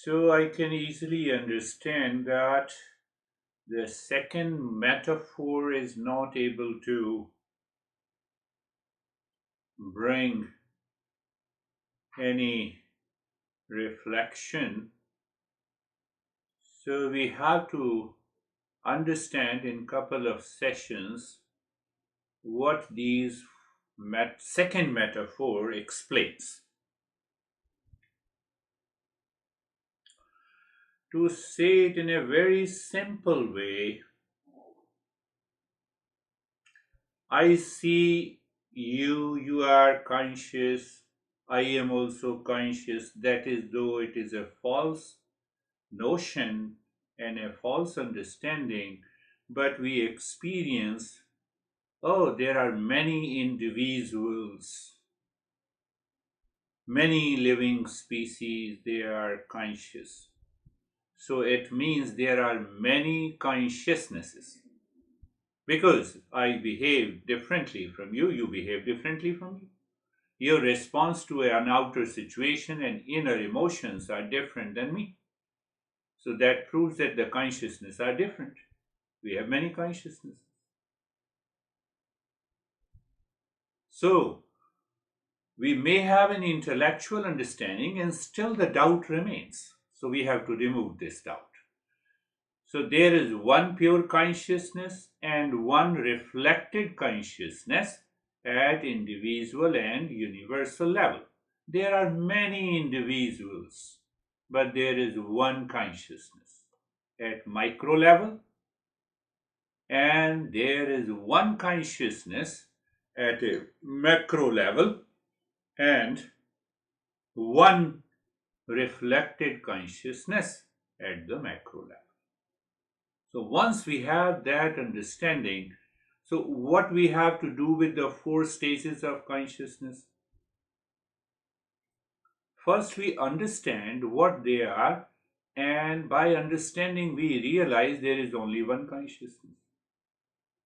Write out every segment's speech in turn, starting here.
So I can easily understand that the second metaphor is not able to bring any reflection. So we have to understand in couple of sessions what these second metaphor explains. To say it in a very simple way, I see you, you are conscious, I am also conscious. That is though it is a false notion and a false understanding, but we experience, oh, there are many individuals, many living species, they are conscious. So it means there are many consciousnesses. Because I behave differently from you, you behave differently from me. Your response to an outer situation and inner emotions are different than me. So that proves that the consciousness are different. We have many consciousnesses. So we may have an intellectual understanding and still the doubt remains. So we have to remove this doubt. So there is one pure consciousness and one reflected consciousness at individual and universal level. There are many individuals, but there is one consciousness at micro level, and there is one consciousness at a macro level, and one reflected consciousness at the macro level. So once we have that understanding, so what we have to do with the four stages of consciousness? First, we understand what they are, and by understanding, we realize there is only one consciousness.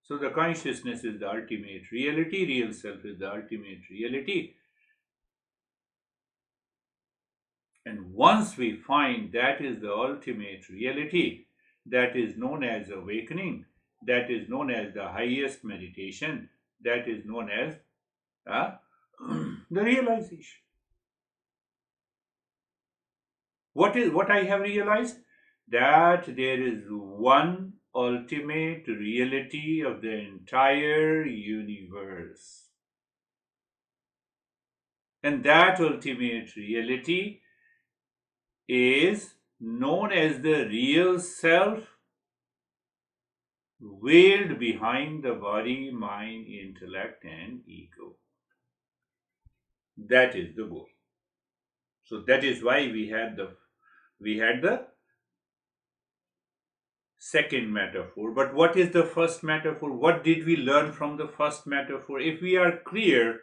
So the consciousness is the ultimate reality, real self is the ultimate reality. And once we find that is the ultimate reality, that is known as awakening, that is known as the highest meditation, that is known as uh, the realization. What I have realized? That there is one ultimate reality of the entire universe. And that ultimate reality is known as the real self, veiled behind the body, mind, intellect, and ego. That is the goal. So that is why we had the second metaphor. But what is the first metaphor? What did we learn from the first metaphor? If we are clear,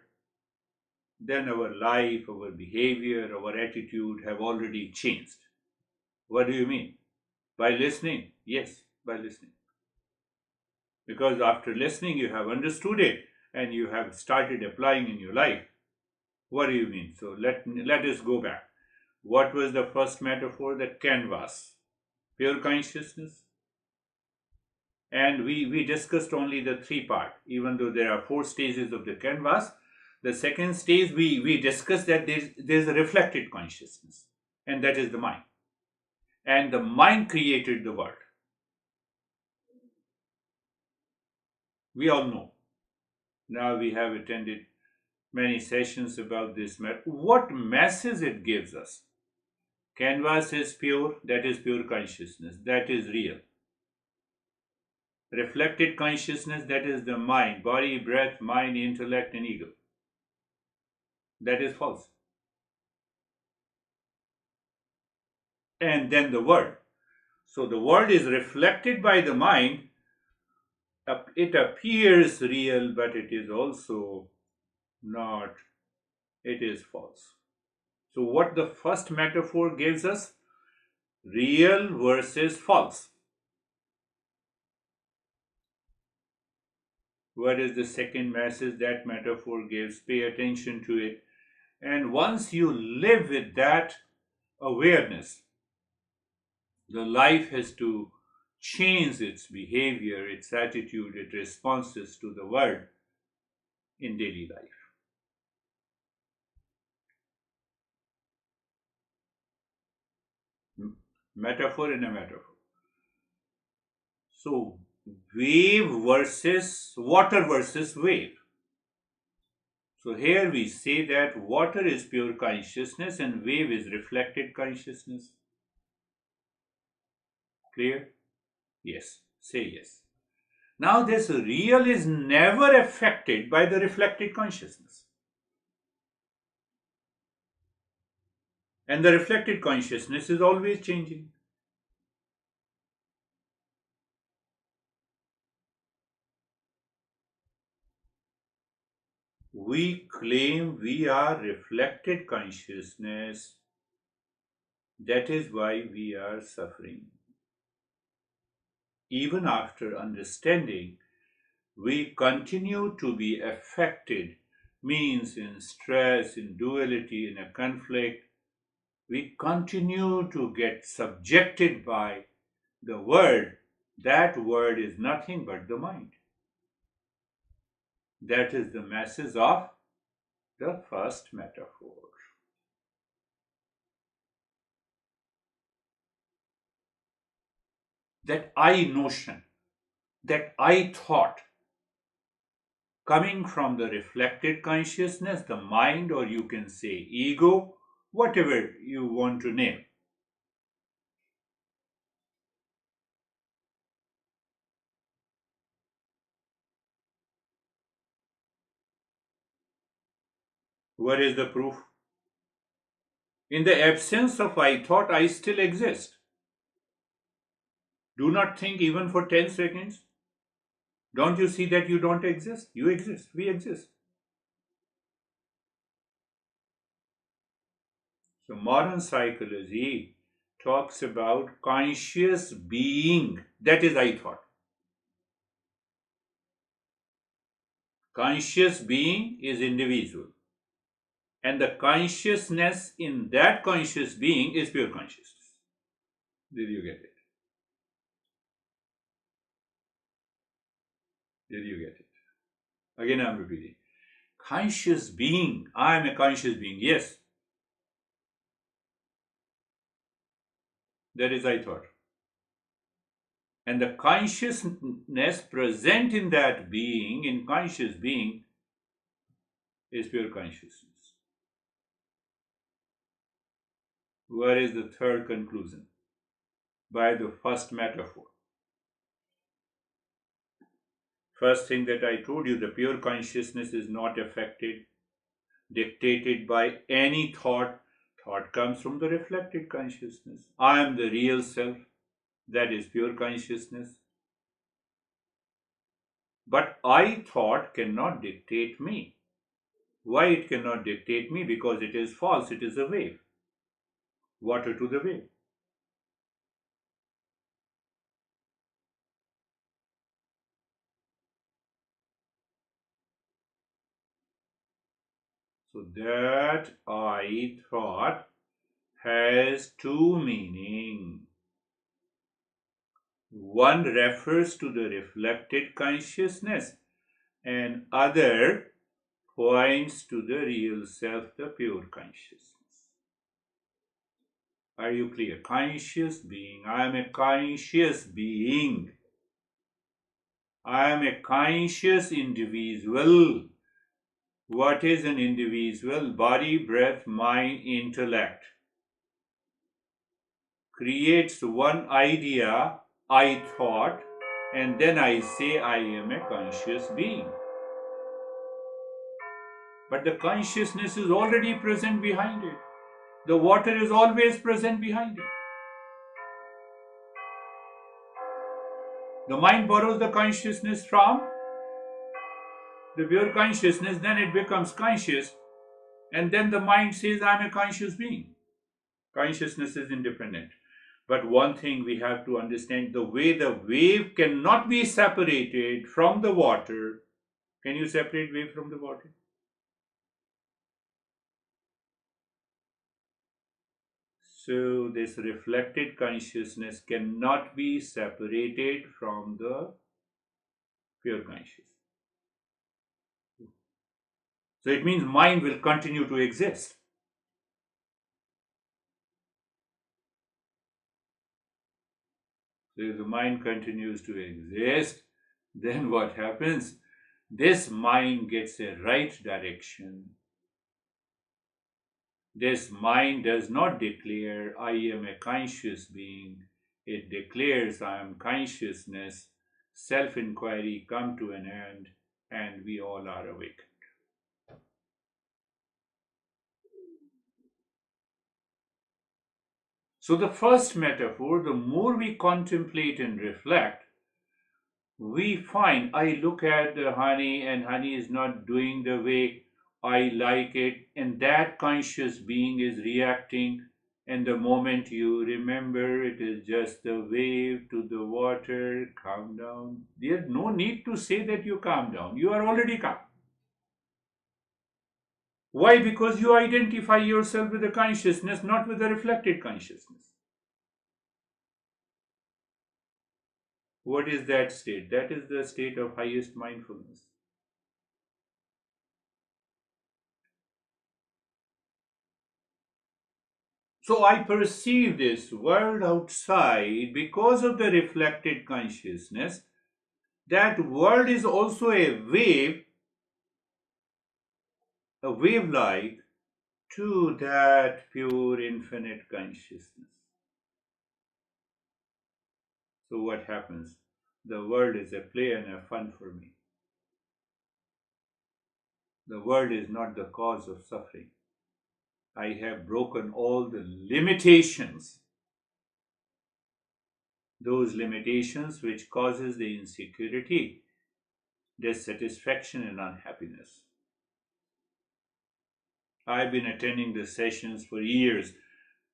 then our life, our behavior, our attitude have already changed. What do you mean? By listening? Yes, by listening. Because after listening, you have understood it and you have started applying in your life. What do you mean? So let us go back. What was the first metaphor? The canvas, pure consciousness. And we discussed only the three part, even though there are four stages of the canvas. The second stage we discussed that there's a reflected consciousness, and that is the mind. And the mind created the world. We all know. Now we have attended many sessions about this matter. What message it gives us? Canvas is pure, that is pure consciousness, that is real. Reflected consciousness, that is the mind, body, breath, mind, intellect, and ego. That is false. And then the world. So the world is reflected by the mind. It appears real, but it is also not. It is false. So what the first metaphor gives us? Real versus false. What is the second message that metaphor gives? Pay attention to it. And once you live with that awareness, The life has to change its behavior, its attitude, its responses to the world in daily life. Metaphor in a metaphor. So, wave versus water versus wave. So, here we say that water is pure consciousness and wave is reflected consciousness. Clear? Yes. Say yes. Now, this real is never affected by the reflected consciousness. And the reflected consciousness is always changing. We claim we are reflected consciousness. That is why we are suffering. Even after understanding, we continue to be affected, means in stress, in duality, in a conflict. We continue to get subjected by the word. That word is nothing but the mind. That is the message of the first metaphor. That I notion, that I thought, coming from the reflected consciousness, the mind, or you can say ego, whatever you want to name. Where is the proof? In the absence of I thought, I still exist. Do not think even for 10 seconds. Don't you see that you don't exist? You exist. We exist. So, modern psychology talks about conscious being. That is I thought. Conscious being is individual. And the consciousness in that conscious being is pure consciousness. Did you get it? Did you get it? Again, I'm repeating. Conscious being. I am a conscious being. Yes, that is I thought. And the consciousness present in that being, in conscious being, is pure consciousness. Where is the third conclusion? By the first metaphor. First thing that I told you, the pure consciousness is not affected, dictated by any thought. Thought comes from the reflected consciousness. I am the real self. That is pure consciousness. But I thought cannot dictate me. Why it cannot dictate me? Because it is false. It is a wave. Water to the wave. So that I thought has two meanings. One refers to the reflected consciousness and other points to the real self, the pure consciousness. Are you clear? Conscious being. I am a conscious being. I am a conscious individual. What is an individual? Body, breath, mind, intellect. Creates one idea, I thought, and then I say I am a conscious being. But the consciousness is already present behind it. The water is always present behind it. The mind borrows the consciousness from the pure consciousness, then it becomes conscious, and then the mind says, I'm a conscious being. Consciousness is independent. But one thing we have to understand, the way the wave cannot be separated from the water. Can you separate wave from the water? So this reflected consciousness cannot be separated from the pure consciousness. So it means mind will continue to exist. So if the mind continues to exist, then what happens? This mind gets a right direction. This mind does not declare, I am a conscious being. It declares, I am consciousness. Self inquiry come to an end, and we all are awake. So, the first metaphor, the more we contemplate and reflect, we find I look at the honey and honey is not doing the way I like it, and that conscious being is reacting. And the moment you remember it is just the wave to the water, calm down. There's no need to say that you calm down. You are already calm. Why? Because you identify yourself with the consciousness, not with the reflected consciousness. What is that state? That is the state of highest mindfulness. So I perceive this world outside because of the reflected consciousness. That world is also a wave like to that pure infinite consciousness. So what happens? The world is a play and a fun for me. The world is not the cause of suffering. I have broken all the limitations, those limitations which causes the insecurity, dissatisfaction and unhappiness. I've been attending the sessions for years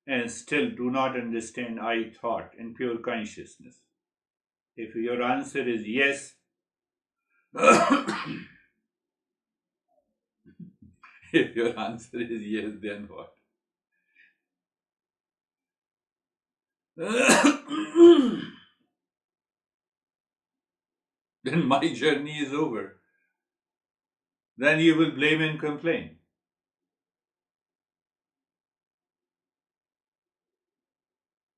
and still do not understand I thought and pure consciousness. If your answer is yes, if your answer is yes, then what? Then my journey is over. Then you will blame and complain.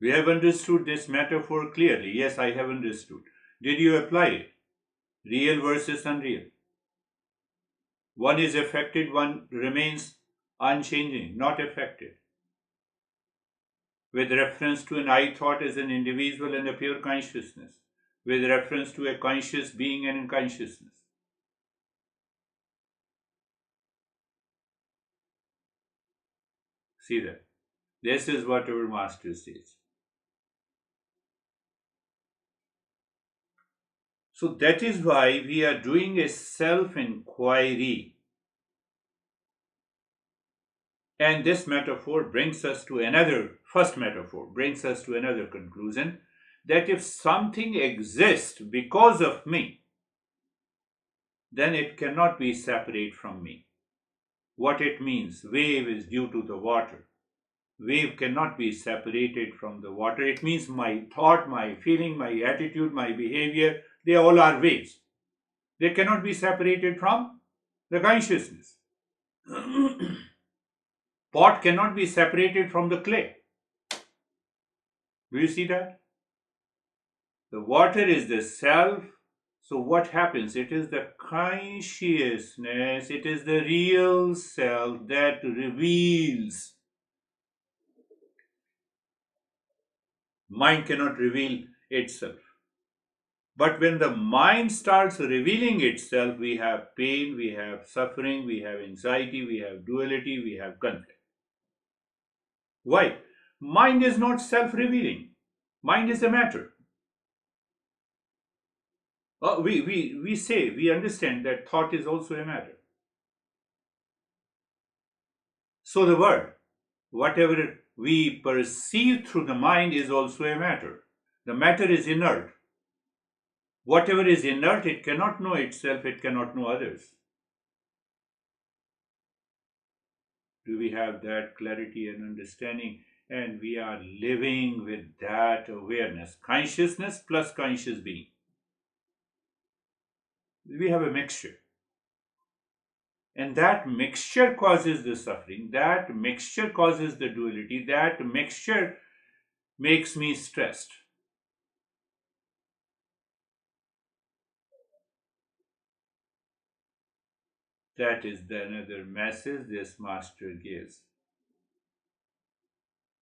We have understood this metaphor clearly. Yes, I have understood. Did you apply it? Real versus unreal. One is affected, one remains unchanging, not affected. With reference to an I thought as an individual and a pure consciousness, with reference to a conscious being and consciousness. See that? This is what our master says. So that is why we are doing a self inquiry. And this metaphor brings us to first metaphor brings us to another conclusion, that if something exists because of me, then it cannot be separate from me. What it means, wave is due to the water. Wave cannot be separated from the water. It means my thought, my feeling, my attitude, my behavior, they all are waves. They cannot be separated from the consciousness. Pot cannot be separated from the clay. Do you see that? The water is the self. So what happens? It is the consciousness, it is the real self that reveals. Mind cannot reveal itself. But when the mind starts revealing itself, we have pain, we have suffering, we have anxiety, we have duality, we have conflict. Why? Mind is not self-revealing. Mind is a matter. We understand that thought is also a matter. So the world, whatever we perceive through the mind is also a matter. The matter is inert. Whatever is inert, it cannot know itself, it cannot know others. Do we have that clarity and understanding? and we are living with that awareness. Consciousness plus conscious being. We have a mixture. And that mixture causes the suffering. That mixture causes the duality. That mixture makes me stressed. That is the another message this master gives.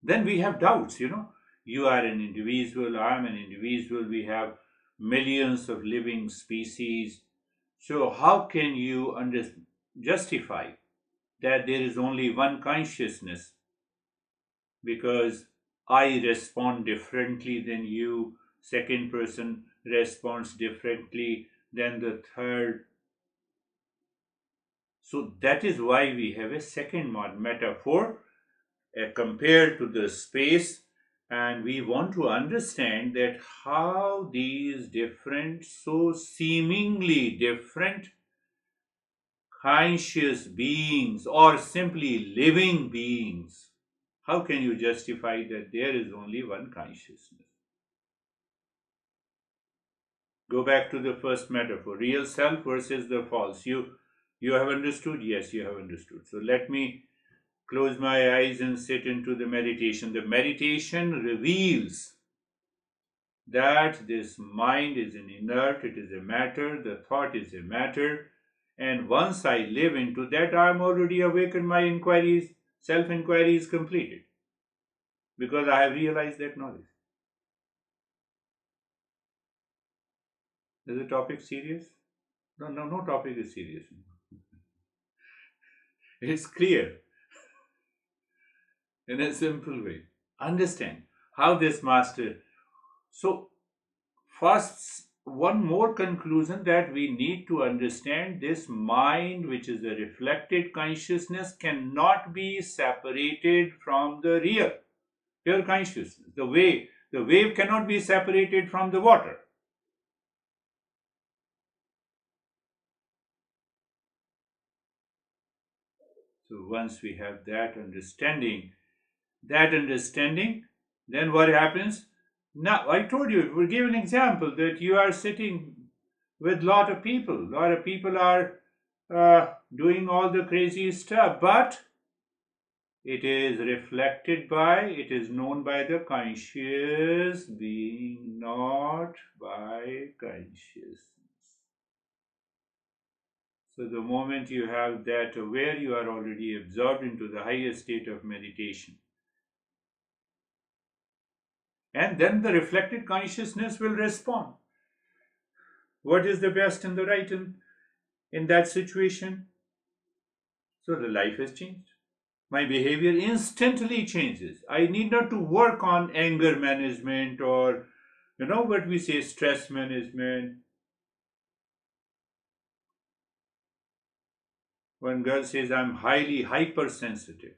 Then we have doubts, You are an individual, I am an individual, we have millions of living species. So, how can you justify that there is only one consciousness? Because I respond differently than you, second person responds differently than the third. So, that is why we have a second metaphor compared to the space, and we want to understand that how these different, so seemingly different conscious beings or simply living beings, how can you justify that there is only one consciousness? Go back to the first metaphor, real self versus the false. You have understood? Yes, you have understood. So let me close my eyes and sit into the meditation. The meditation reveals that this mind is an inert, it is a matter, the thought is a matter, and once I live into that, I am already awakened, my inquiries, self inquiry is completed because I have realized that knowledge. Is the topic serious? No, no, no topic is serious. It's clear in a simple way. Understand how this master. So, first, one more conclusion that we need to understand this mind, which is a reflected consciousness, cannot be separated from the real, pure consciousness. The wave cannot be separated from the water. So once we have that understanding, then what happens? Now, I told you, we'll give an example that you are sitting with lot of people. Lot of people are doing all the crazy stuff, but it is reflected by, it is known by the conscious being, not by consciousness. So the moment you have that aware, you are already absorbed into the highest state of meditation. And then the reflected consciousness will respond. What is the best and the right in that situation? So the life has changed. My behavior instantly changes. I need not to work on anger management or, what we say, stress management. One girl says, I'm highly hypersensitive.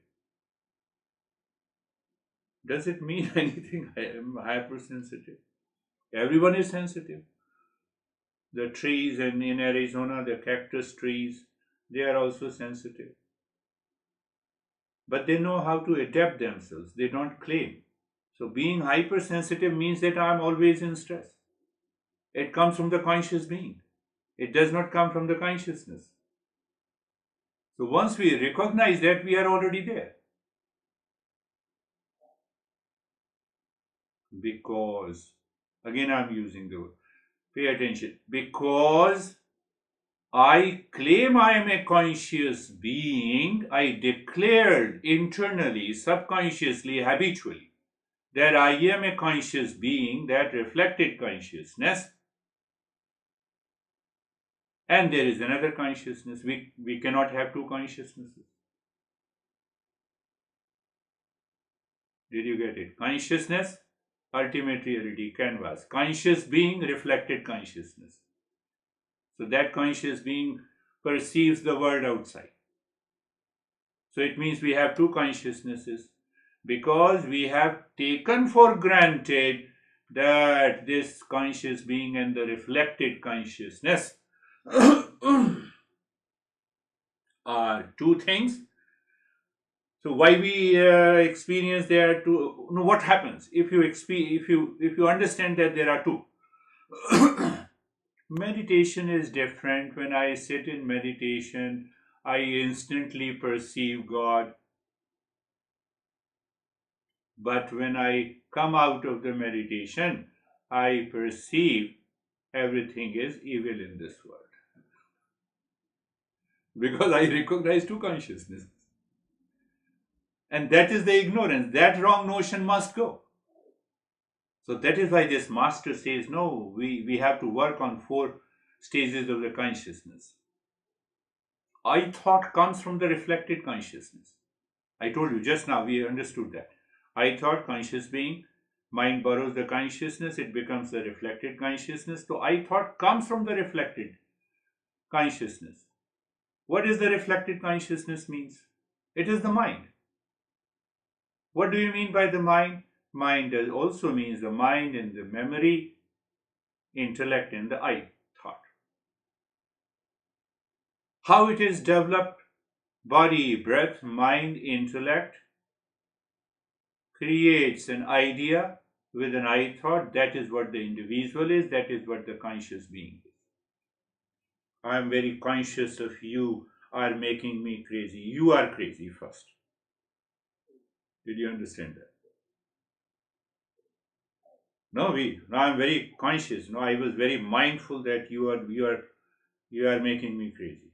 Does it mean anything? I am hypersensitive. Everyone is sensitive. The trees in Arizona, the cactus trees, they are also sensitive. But they know how to adapt themselves. They don't claim. So being hypersensitive means that I'm always in stress. It comes from the conscious being. It does not come from the consciousness. So once we recognize that, we are already there. Because, again I'm using the word, pay attention. Because I claim I am a conscious being, I declared internally, subconsciously, habitually, that I am a conscious being, that reflected consciousness, and there is another consciousness. We cannot have two consciousnesses. Did you get it? Consciousness, ultimate reality, canvas. Conscious being, reflected consciousness. So that conscious being perceives the world outside. So it means we have two consciousnesses because we have taken for granted that this conscious being and the reflected consciousness are two things. So why we experience there two? No, what happens if you if you understand that there are two? Meditation is different. When I sit in meditation, I instantly perceive God. But when I come out of the meditation, I perceive everything is evil in this world. Because I recognize two consciousness. And that is the ignorance. That wrong notion must go. So that is why this master says, no, we have to work on four stages of the consciousness. I thought comes from the reflected consciousness. I told you just now, we understood that. I thought conscious being, mind borrows the consciousness, it becomes the reflected consciousness. So I thought comes from the reflected consciousness. What is the reflected consciousness means? It is the mind. What do you mean by the mind? Mind also means the mind and the memory, intellect and the I thought. How it is developed? Body, breath, mind, intellect creates an idea with an I thought. That is what the individual is, that is what the conscious being is. I am very conscious of you are making me crazy. You are crazy first. Did you understand that? No, we. Now I am very conscious. No, I was very mindful that you are making me crazy.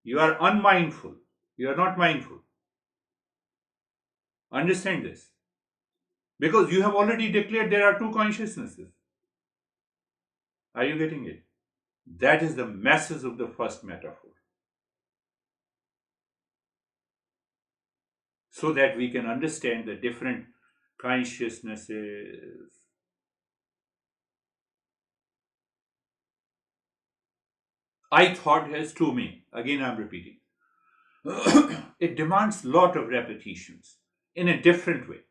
You are unmindful. You are not mindful. Understand this. Because you have already declared there are two consciousnesses. Are you getting it? That is the message of the first metaphor. So that we can understand the different consciousnesses. I thought has two meanings. Again, I'm repeating. It demands lot of repetitions in a different way.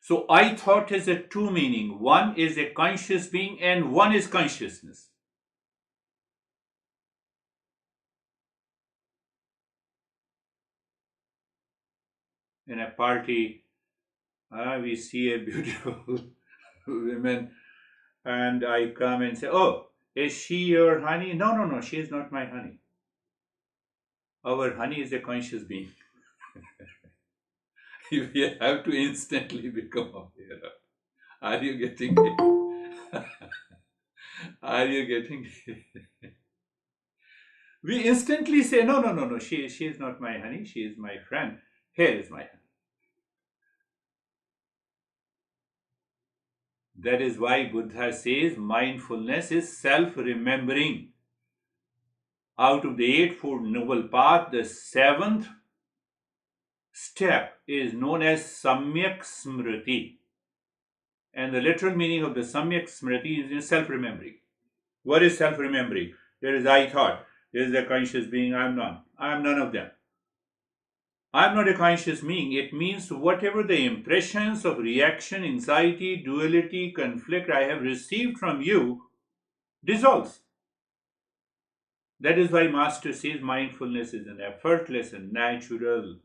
So I thought has a two meaning. One is a conscious being and one is consciousness. In a party, we see a beautiful woman, and I come and say, "Oh, is she your honey?" No, no, no, she is not my honey. Our honey is a conscious being. You have to instantly become aware. Are you getting it? Are you getting it? We instantly say, no, no, no, no, she is not my honey, she is my friend. Here is my honey. That is why Buddha says mindfulness is self remembering. Out of the Eightfold Noble Path, the seventh step is known as Samyak Smriti. And the literal meaning of the Samyak Smriti is self remembering. What is self remembering? There is I thought, there is a conscious being, I am none. I am none of them. I am not a conscious being. It means whatever the impressions of reaction, anxiety, duality, conflict I have received from you dissolves. That is why Master says mindfulness is an effortless and natural.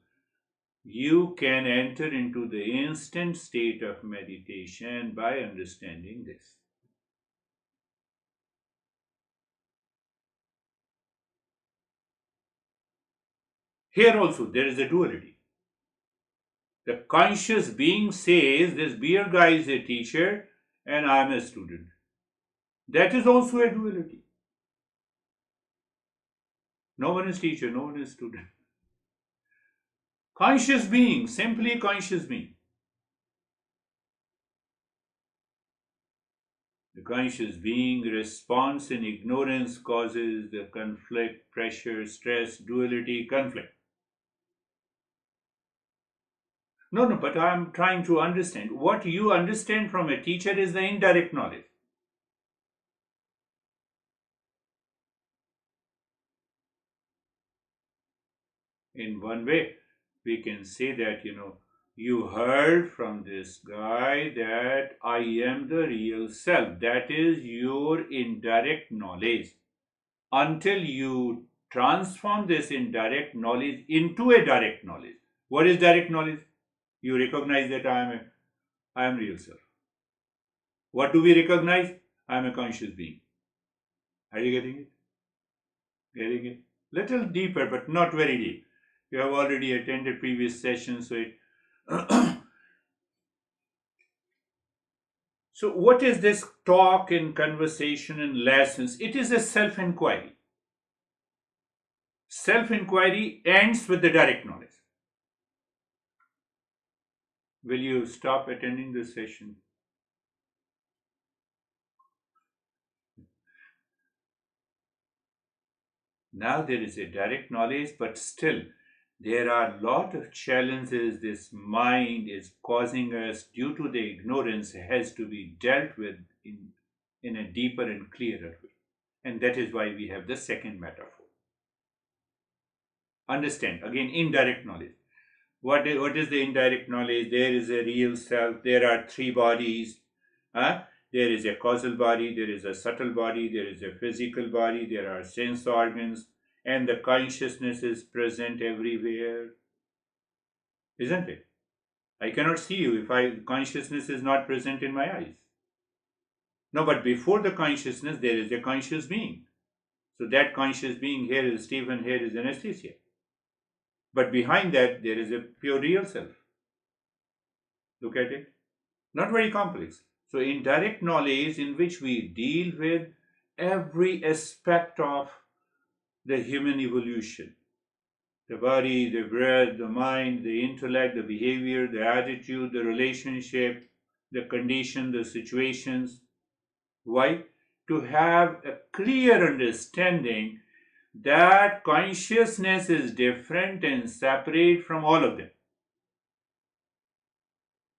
You can enter into the instant state of meditation by understanding this. Here also there is a duality. The conscious being says this beer guy is a teacher and I am a student. That is also a duality. No one is teacher, no one is student. Conscious being, simply conscious being. The conscious being response in ignorance causes the conflict, pressure, stress, duality, conflict. No, no, but I am trying to understand. What you understand from a teacher is the indirect knowledge. In one way, we can say that, you heard from this guy that I am the real self. That is your indirect knowledge. Until you transform this indirect knowledge into a direct knowledge. What is direct knowledge? You recognize that I am real self. What do we recognize? I am a conscious being. Are you getting it? Getting it? Little deeper, but not very deep. You have already attended previous sessions, so it. So, what is this talk and conversation and lessons? It is a self inquiry. Self inquiry ends with the direct knowledge. Will you stop attending this session? Now there is a direct knowledge, but still there are a lot of challenges this mind is causing us due to the ignorance has to be dealt with in a deeper and clearer way. And that is why we have the second metaphor. Understand, again, indirect knowledge. What is the indirect knowledge? There is a real self, there are three bodies. Huh? There is a causal body, there is a subtle body, there is a physical body, there are sense organs, and the consciousness is present everywhere. Isn't it? I cannot see you if consciousness is not present in my eyes. No, but before the consciousness, there is a conscious being. So that conscious being, here is Stephen, here is Anastasia. But behind that, there is a pure real self. Look at it. Not very complex. So, indirect knowledge, in which we deal with every aspect of the human evolution, the body, the breath, the mind, the intellect, the behavior, the attitude, the relationship, the condition, the situations. Why? To have a clear understanding that consciousness is different and separate from all of them.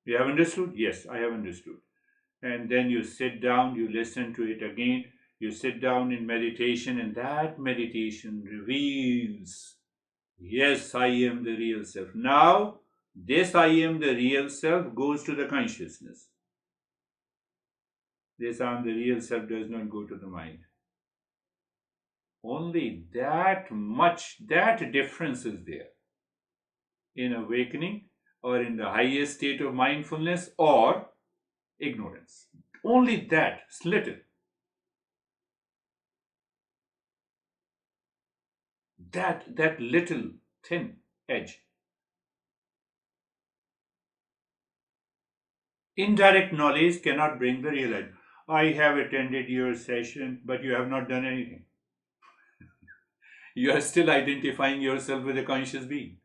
You have understood? Yes, I have understood. And then you sit down, you listen to it again, you sit down in meditation, and that meditation reveals, yes, I am the real self. Now, this I am the real self goes to the consciousness. This I am the real self does not go to the mind. Only that much, that difference is there in awakening or in the highest state of mindfulness or ignorance. Only that, little. That little thin edge. Indirect knowledge cannot bring the real edge. I have attended your session, but you have not done anything. You are still identifying yourself with a conscious being.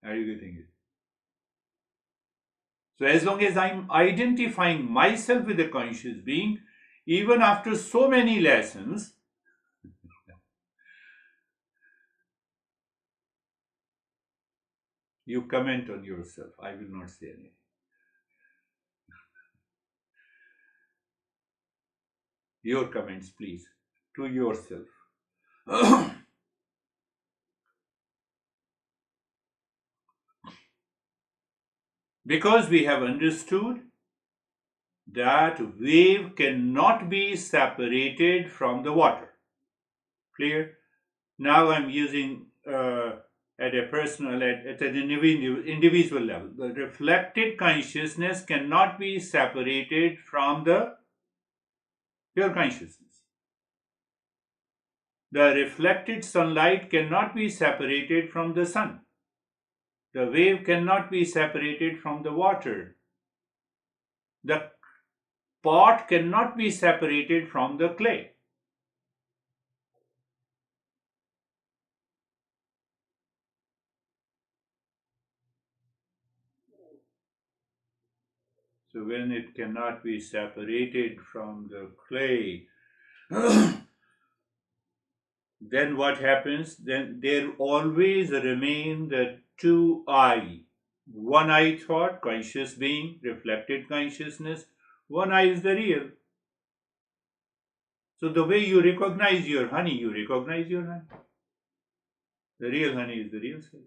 Are you getting it? So, as long as I'm identifying myself with a conscious being, even after so many lessons, you comment on yourself. I will not say anything. Your comments, please, to yourself. Because we have understood that wave cannot be separated from the water. Clear? Now I'm using at a personal, at an individual level. The reflected consciousness cannot be separated from the pure consciousness. The reflected sunlight cannot be separated from the sun. The wave cannot be separated from the water. The pot cannot be separated from the clay. So when it cannot be separated from the clay, then what happens? Then there always remain the two I. One I thought, conscious being, reflected consciousness. One I is the real. So the way you recognize your honey, you recognize your honey. The real honey is the real self.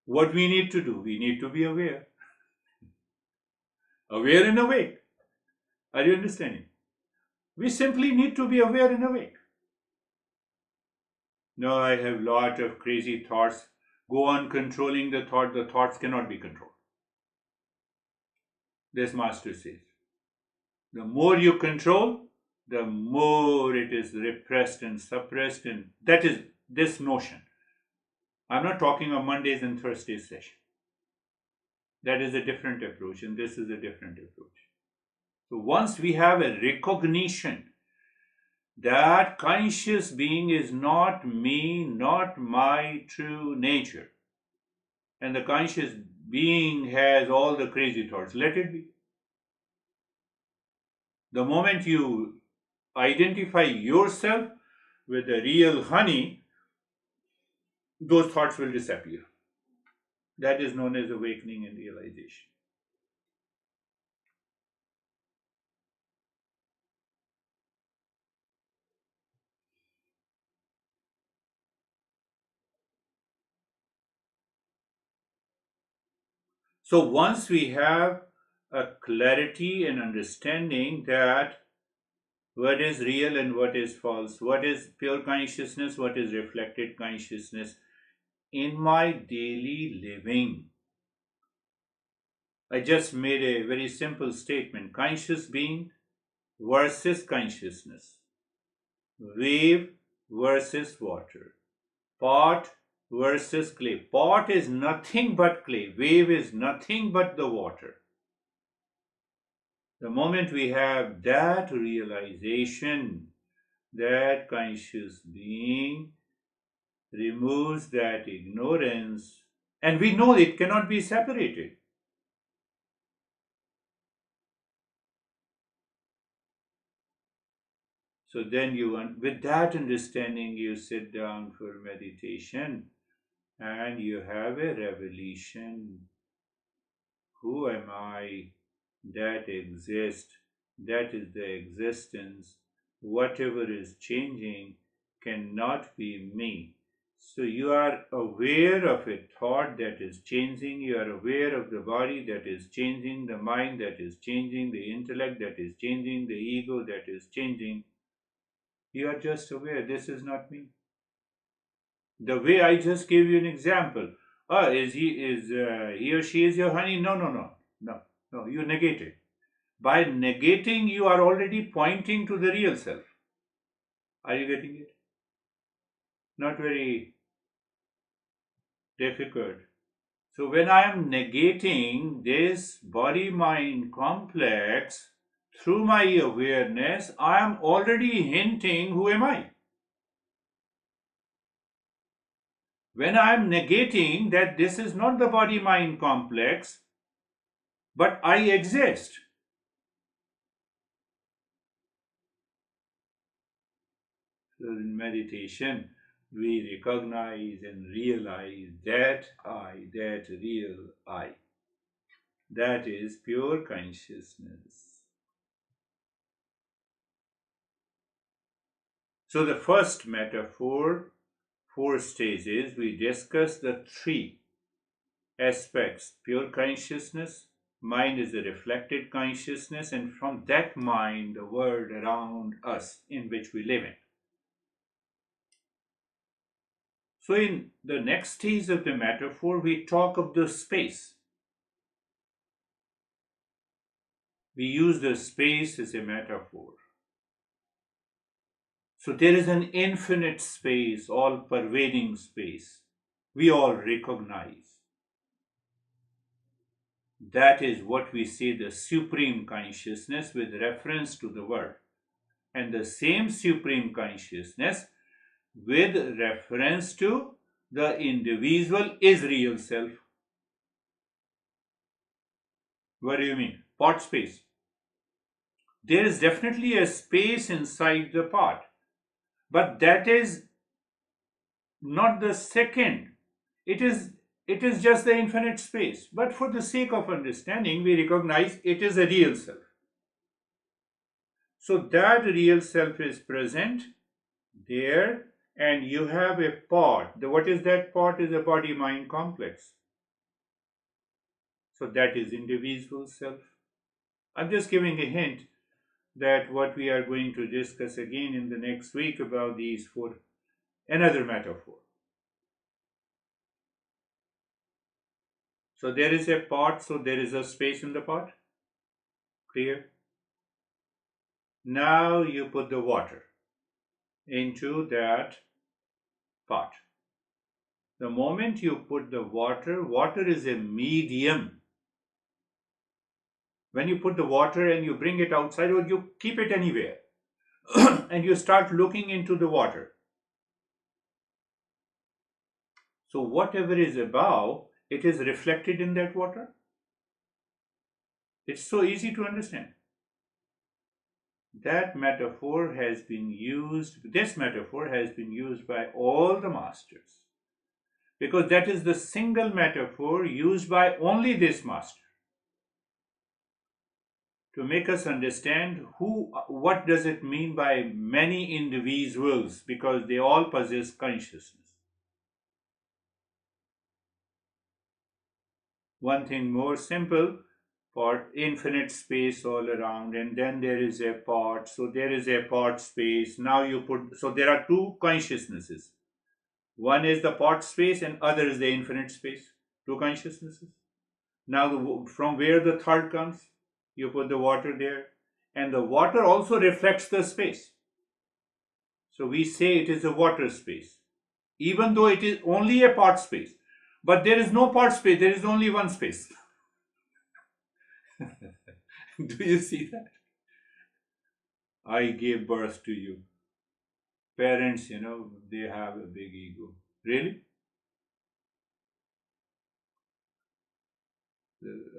What we need to do? We need to be aware. Aware and awake. Are you understanding? We simply need to be aware and awake. No, I have lot of crazy thoughts. Go on controlling the thought. The thoughts cannot be controlled. This master says. The more you control, the more it is repressed and suppressed, and that is this notion. I'm not talking of Mondays and Thursdays session. That is a different approach, and this is a different approach. So once we have a recognition that conscious being is not me, not my true nature, and the conscious being has all the crazy thoughts, let it be. The moment you identify yourself with the real honey, those thoughts will disappear. That is known as awakening and realization. So once we have a clarity and understanding that what is real and what is false, what is pure consciousness, what is reflected consciousness in my daily living, I just made a very simple statement: conscious being versus consciousness, wave versus water, pot versus clay. Pot is nothing but clay, wave is nothing but the water. The moment we have that realization, that conscious being removes that ignorance, and we know it cannot be separated. So then with that understanding, you sit down for meditation and you have a revelation. Who am I that exists? That is the existence. Whatever is changing cannot be me. So you are aware of a thought that is changing, you are aware of the body that is changing, the mind that is changing, the intellect that is changing, the ego that is changing. You are just aware, this is not me. The way I just gave you an example. Is he or she is your honey? No, no, no, no, no. You negate it. By negating, you are already pointing to the real self. Are you getting it? Not very difficult. So when I am negating this body-mind complex through my awareness, I am already hinting who am I. When I am negating that this is not the body-mind complex, but I exist. So in meditation, we recognize and realize that I, that real I, that is pure consciousness. So the first metaphor, 4 stages, we discuss the 3 aspects: pure consciousness, mind is a reflected consciousness, and from that mind, the world around us in which we live in. So, in the next stage of the metaphor, we talk of the space. We use the space as a metaphor. So, there is an infinite space, all pervading space. We all recognize. That is what we say the supreme consciousness with reference to the world. And the same supreme consciousness with reference to the individual is real self. What do you mean? Pot space. There is definitely a space inside the pot, but that is not the second. It is just the infinite space. But for the sake of understanding, we recognize it is a real self. So that real self is present there, and you have a pot. What is that pot? Is a body-mind complex. So that is individual self. I'm just giving a hint. that what we are going to discuss again in the next week about these four, another metaphor. So there is a pot, so there is a space in the pot. Clear? Now you put the water into that pot. The moment you put the water, water is a medium. When you put the water and you bring it outside or you keep it anywhere and you start looking into the water. So whatever is above, it is reflected in that water. It's so easy to understand. That metaphor has been used, this metaphor has been used by all the masters because that is the single metaphor used by only this master to make us understand what does it mean by many individuals, because they all possess consciousness. One thing more simple, for infinite space all around, and then there is a pot, so there is a pot space. Now you put, so there are two consciousnesses. One is the pot space and other is the infinite space. Two consciousnesses. Now from where the third comes, you put the water there, and the water also reflects the space. So we say it is a water space, even though it is only a pot space. But there is no pot space, there is only one space. Do you see that? I gave birth to you. Parents, they have a big ego. Really?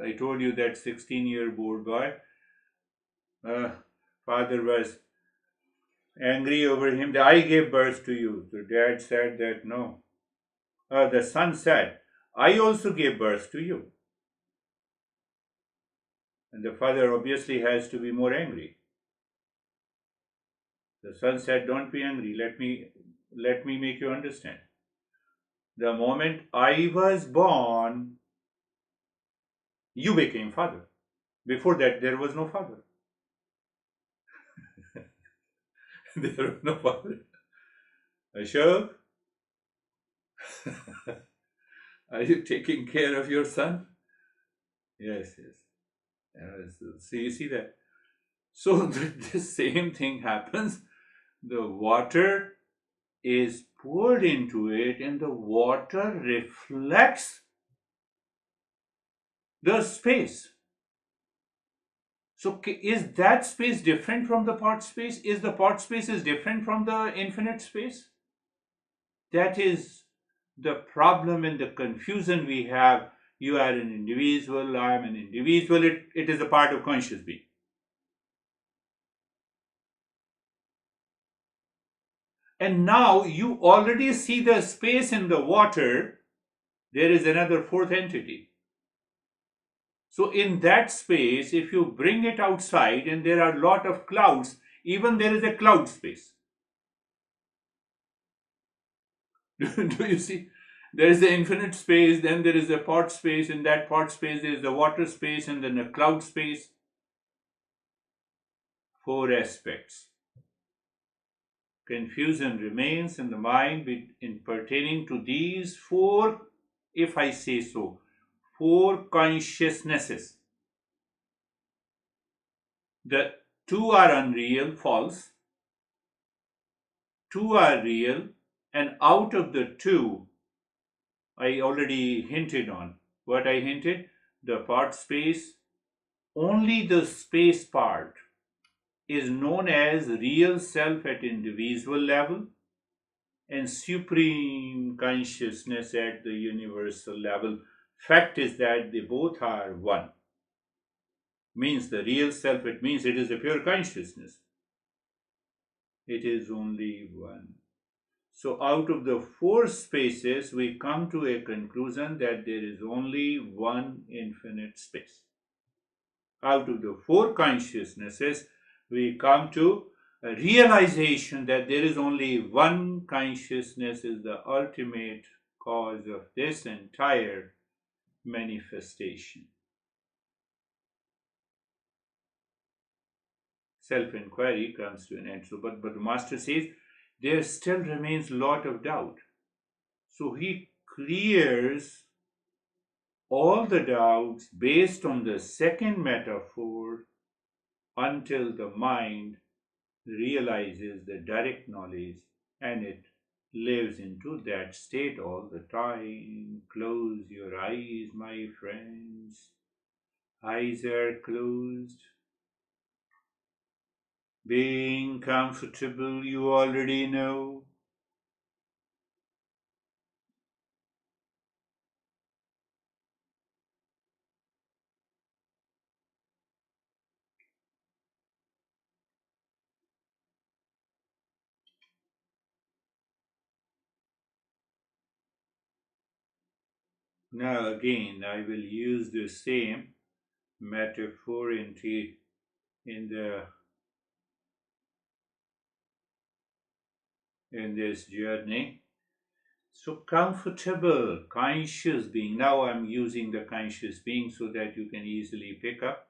I told you that 16-year-old boy, uh, father was angry over him that I gave birth to you. So dad said that no. The son said, I also gave birth to you. And the father obviously has to be more angry. The son said, don't be angry. Let me make you understand. The moment I was born, you became father. Before that, there was no father. There was no father. Ashok, are you taking care of your son? Yes, yes. So you see that. So the same thing happens. The water is poured into it, and the water reflects the space. So is that space different from the pot space? Is the pot space is different from the infinite space? That is the problem and the confusion we have. You are an individual, I am an individual. It is a part of conscious being. And now you already see the space in the water. There is another fourth entity. So in that space, if you bring it outside and there are a lot of clouds, even there is a cloud space. Do you see? There is the infinite space, then there is a pot space, in that pot space there is the water space, and then a cloud space. Four aspects. Confusion remains in the mind in pertaining to these four, if I say so, four consciousnesses. The two are unreal, false. Two are real, and out of the two, I already hinted on. What I hinted? The part space, only the space part is known as real self at individual level and supreme consciousness at the universal level. Fact is that they both are one. Means the real self, it means it is a pure consciousness. It is only one. So out of the four spaces, we come to a conclusion that there is only one infinite space. Out of the four consciousnesses, we come to a realization that there is only one consciousness is the ultimate cause of this entire manifestation. self-inquiry comes to an end. So, but the master says there still remains a lot of doubt. So he clears all the doubts based on the second metaphor until the mind realizes the direct knowledge and it lives into that state all the time. Close your eyes, my friends. Eyes are closed. Being comfortable, you already know. Now again, I will use the same metaphor in the in this journey. So comfortable, conscious being. Now I'm using the conscious being so that you can easily pick up.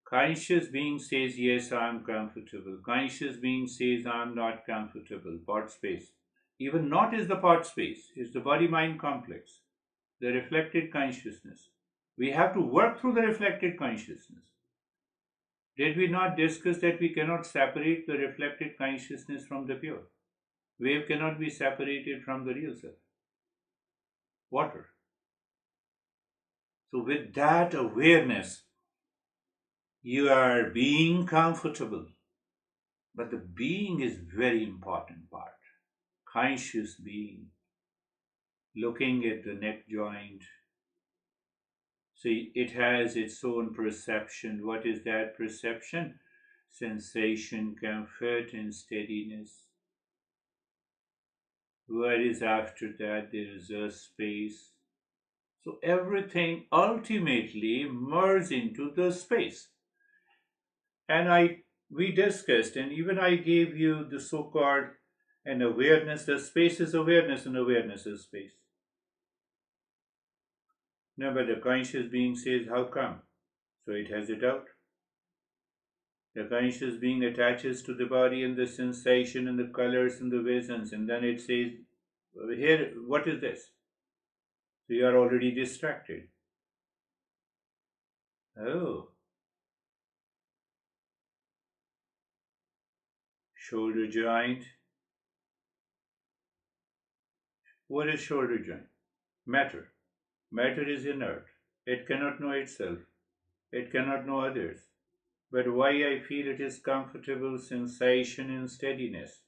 Conscious being says, yes, I'm comfortable. Conscious being says, I'm not comfortable. Part space. Even not is the part space, it's the body mind complex, the reflected consciousness. We have to work through the reflected consciousness. Did we not discuss that we cannot separate the reflected consciousness from the pure? Wave cannot be separated from the real self, water. So, with that awareness, you are being comfortable. But the being is very important part. Conscious being, looking at the neck joint. See, it has its own perception. What is that perception? Sensation, comfort, and steadiness. What is after that? There is a space. So everything ultimately merges into the space. And we discussed, and even I gave you the so-called an awareness. The space is awareness, and awareness is space. No, but the conscious being says, how come? So it has it out. The conscious being attaches to the body and the sensation and the colors and the visions, and then it says, here, what is this? So you are already distracted. Oh, shoulder joint. What is shoulder joint? Matter. Matter is inert. It cannot know itself. It cannot know others. But why I feel it is comfortable sensation and steadiness.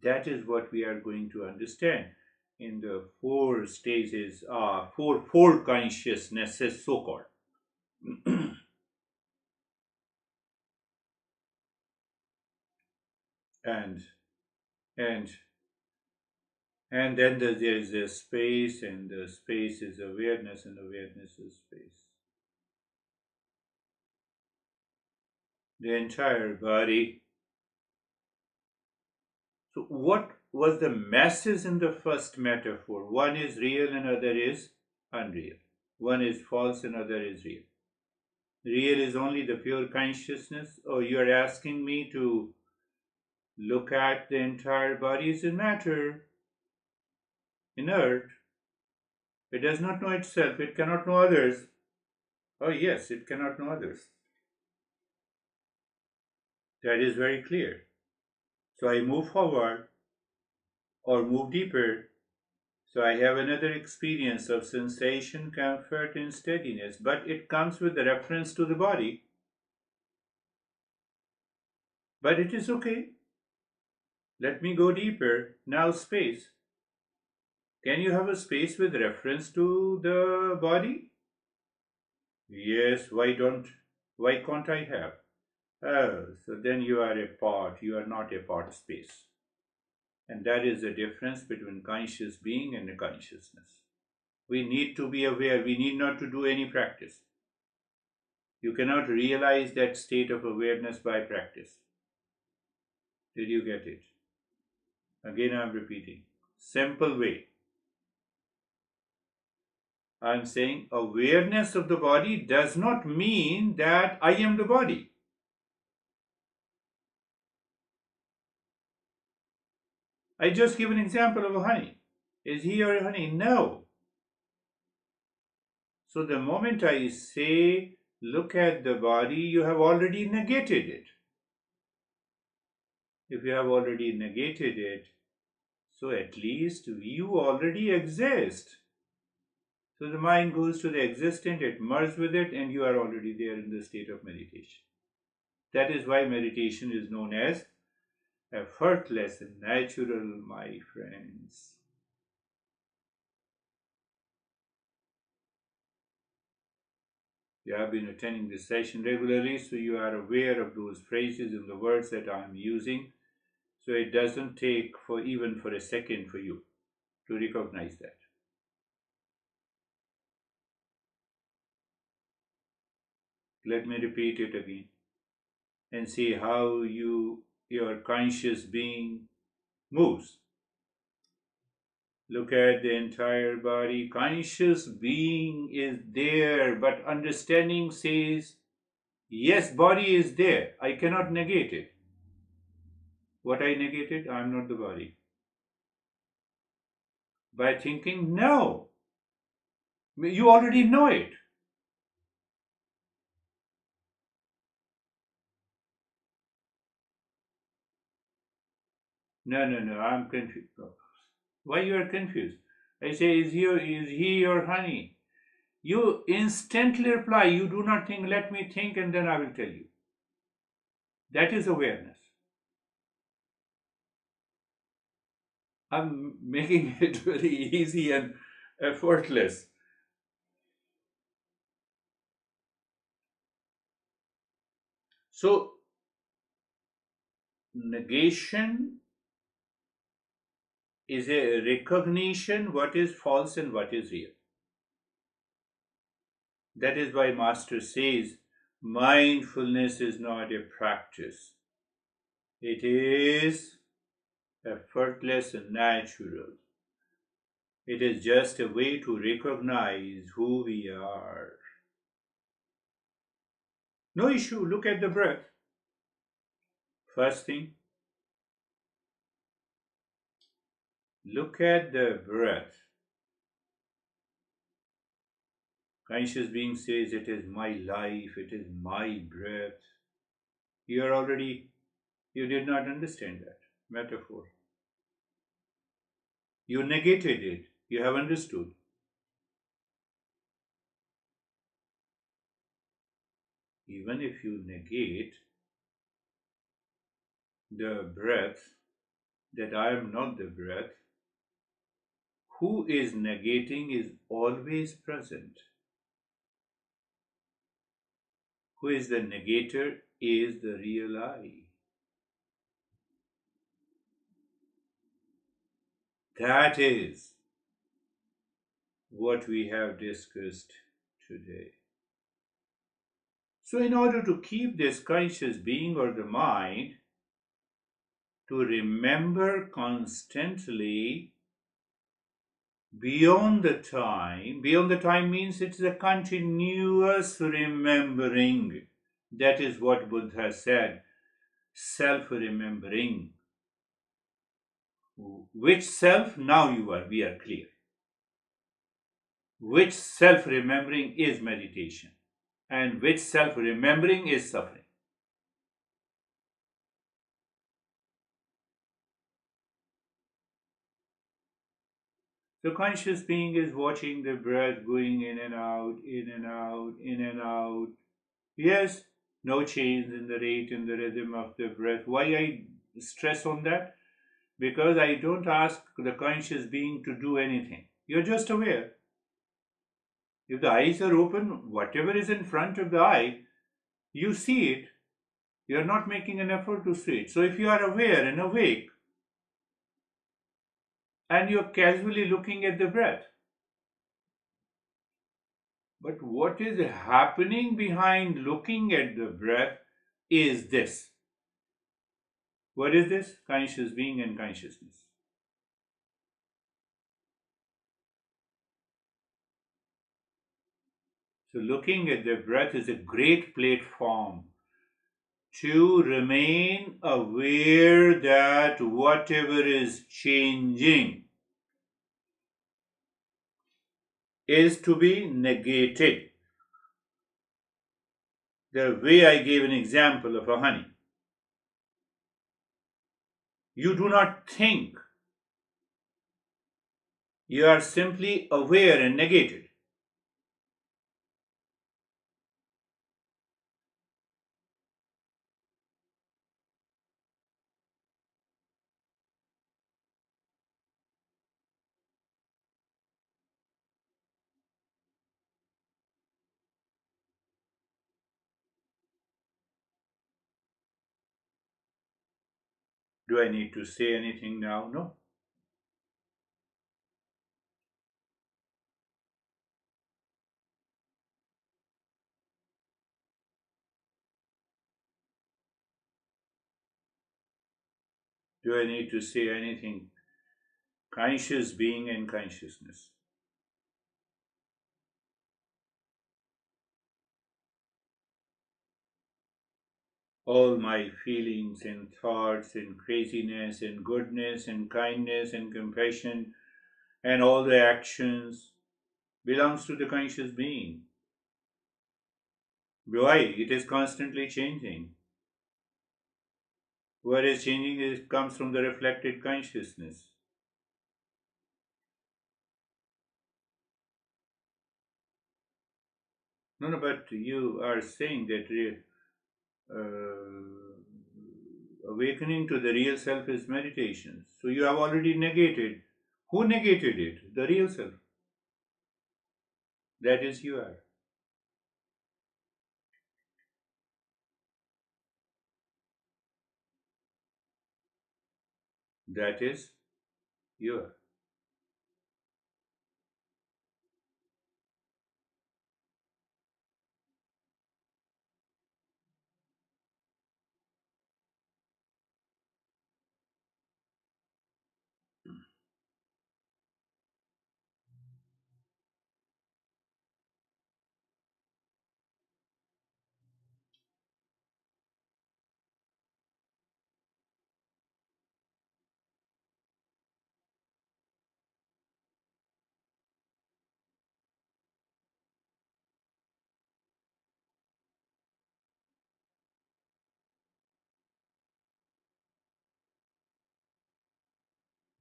That is what we are going to understand in the four stages, four consciousnesses, so called. and and and then there is a space, and the space is awareness, and awareness is space. The entire body. So, what was the message in the first metaphor? One is real and other is unreal. One is false and other is real. Real is only the pure consciousness, or you are asking me to look at the entire body as a matter, inert. It does not know itself, it cannot know others. Oh, yes, it cannot know others. That is very clear. So I move forward or move deeper. So I have another experience of sensation, comfort, and steadiness, but it comes with the reference to the body. But it is okay. Let me go deeper. Now, space. Can you have a space with reference to the body? Yes, why can't I have? Oh, so then you are a part, you are not a part space. And that is the difference between conscious being and a consciousness. We need to be aware, we need not to do any practice. You cannot realize that state of awareness by practice. Did you get it? Again, I'm repeating. Simple way. I'm saying awareness of the body does not mean that I am the body. I just give an example of honey. Is he or honey? No. So the moment I say, look at the body, you have already negated it. If you have already negated it, so at least you already exist. So the mind goes to the existent, it merges with it, and you are already there in the state of meditation. That is why meditation is known as effortless and natural, my friends. You have been attending this session regularly, so you are aware of those phrases and the words that I am using. So it doesn't take for even for a second for you to recognize that. Let me repeat it again and see how your conscious being moves. Look at the entire body. Conscious being is there, but understanding says, yes, body is there. I cannot negate it. What I negated, I am not the body. By thinking, no, you already know it. No, no, no, I'm confused. Why you are confused? I say, is he your honey? You instantly reply, you do not think, let me think, and then I will tell you. That is awareness. I'm making it very easy and effortless. So, negation is a recognition what is false and what is real. That is why Master says mindfulness is not a practice, it is effortless and natural. It is just a way to recognize who we are. No issue, look at the breath. First thing, look at the breath. Conscious being says, it is my life, it is my breath. You did not understand that metaphor. You negated it. You have understood. Even if you negate the breath, that I am not the breath, who is negating is always present. Who is the negator is the real I. That is what we have discussed today. So, in order to keep this conscious being or the mind to remember constantly beyond the time means it's a continuous remembering. That is what Buddha said, self remembering. Which self? Now we are clear. Which self remembering is meditation and which self remembering is suffering. The conscious being is watching the breath going in and out, in and out, in and out. Yes, no change in the rate and the rhythm of the breath. Why I stress on that? Because I don't ask the conscious being to do anything. You're just aware. If the eyes are open, whatever is in front of the eye, you see it. You're not making an effort to see it. So if you are aware and awake, and you're casually looking at the breath, but what is happening behind looking at the breath is this. What is this? Conscious being and consciousness. So looking at the breath is a great platform to remain aware that whatever is changing is to be negated. The way I gave an example of a honey, you do not think, you are simply aware and negated. Do I need to say anything now? No. Do I need to say anything? Conscious being and consciousness. All my feelings and thoughts and craziness and goodness and kindness and compassion and all the actions belongs to the conscious being. Why? It is constantly changing. What is changing is comes from the reflected consciousness. No, no, but you are saying that awakening to the real self is meditation. So you have already negated. Who negated it? The real self. That is you are. That is you are.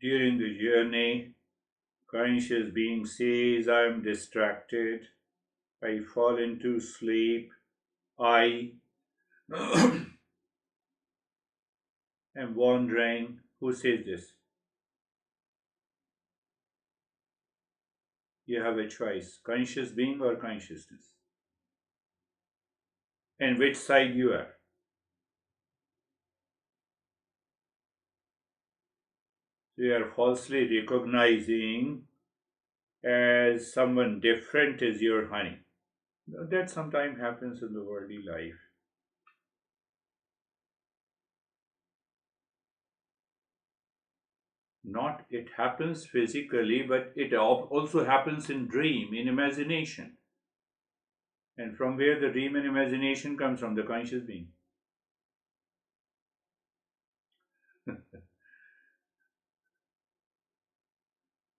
During the journey, conscious being says, I am distracted, I fall into sleep, I am wandering. Who says this? You have a choice, conscious being or consciousness. And which side you are. You are falsely recognizing as someone different as your honey. That sometimes happens in the worldly life. Not it happens physically, but it also happens in dream, in imagination. And from where the dream and imagination comes from, the conscious being.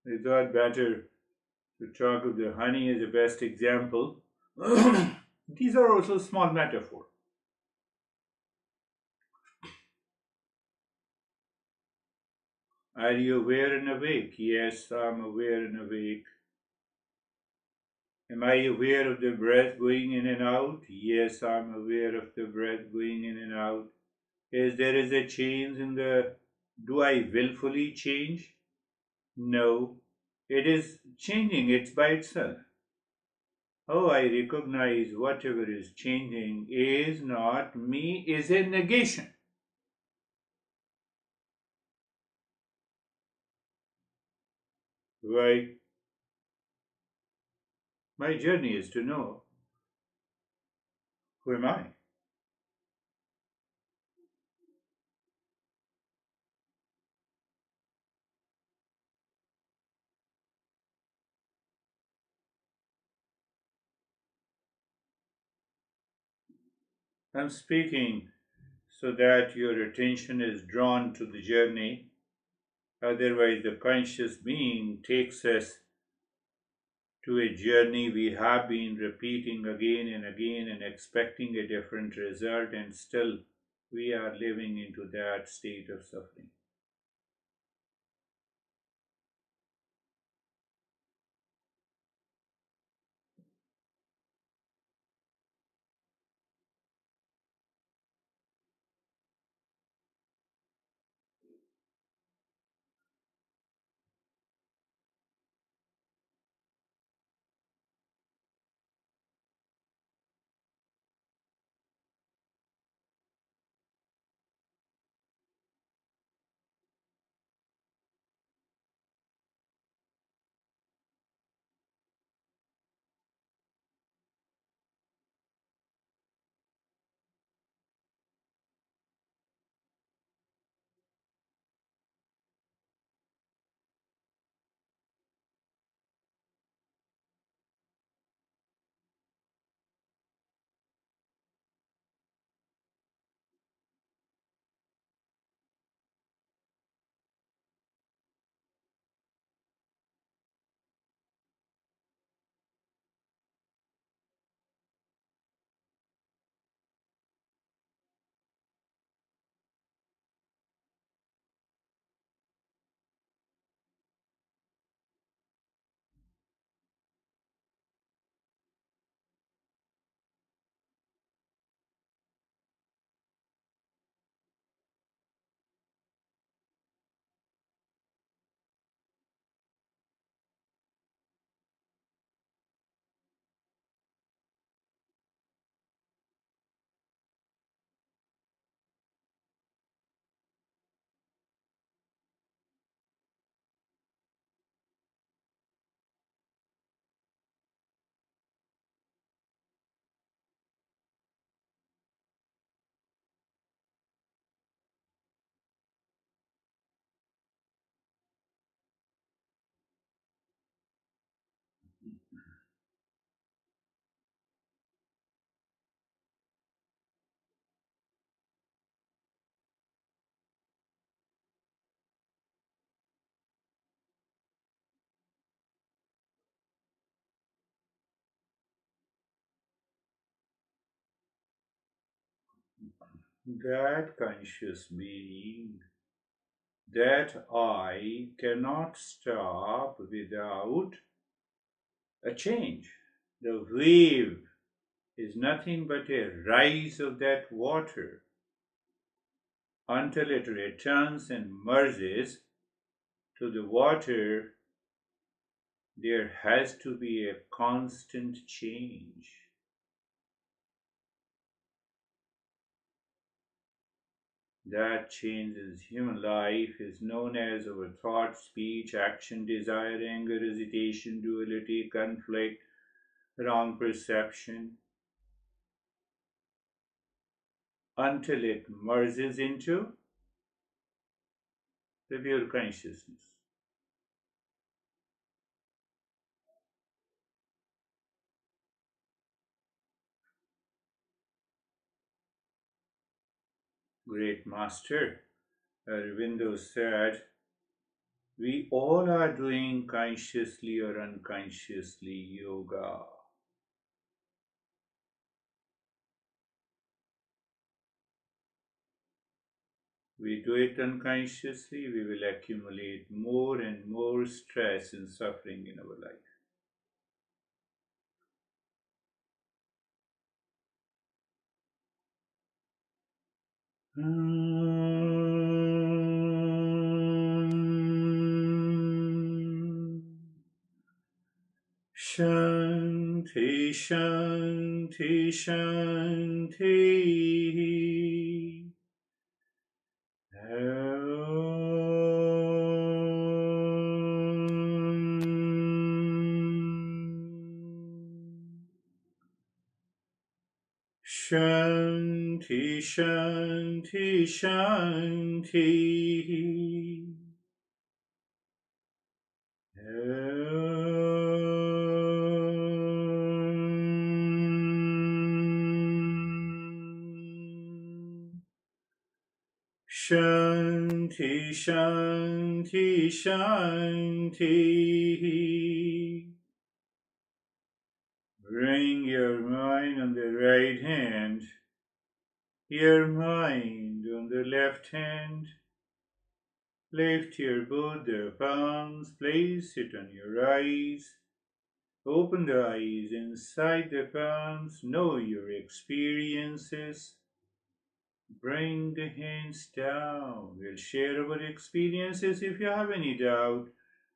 I thought better to talk of the honey as the best example. These are also small metaphor. Are you aware and awake? Yes, I'm aware and awake. Am I aware of the breath going in and out? Yes, I'm aware of the breath going in and out. Is there is a change in the. Do I willfully change? No. It is changing, it's by itself. Oh, I recognize whatever is changing is not me, is a negation. Why? My journey is to know who am I. I'm speaking so that your attention is drawn to the journey. Otherwise, the conscious being takes us to a journey we have been repeating again and again and expecting a different result, and still we are living into that state of suffering. That conscious being, that I cannot stop without a change. The wave is nothing but a rise of that water until it returns and merges to the water. There has to be a constant change. That changes human life is known as our thought, speech, action, desire, anger, hesitation, duality, conflict, wrong perception, until it merges into the pure consciousness. Great Master Aurobindo said, we all are doing consciously or unconsciously yoga. We do it unconsciously, we will accumulate more and more stress and suffering in our life. Shanti, Shanti, Shanti. Shanti, Shanti, Shanti. Shanti, Shanti, Shanti. Bring your mind on the right hand, your mind on the left hand. Lift your both the palms, place it on your eyes. Open the eyes inside the palms, know your experiences. Bring the hands down. We'll share our experiences. If you have any doubt,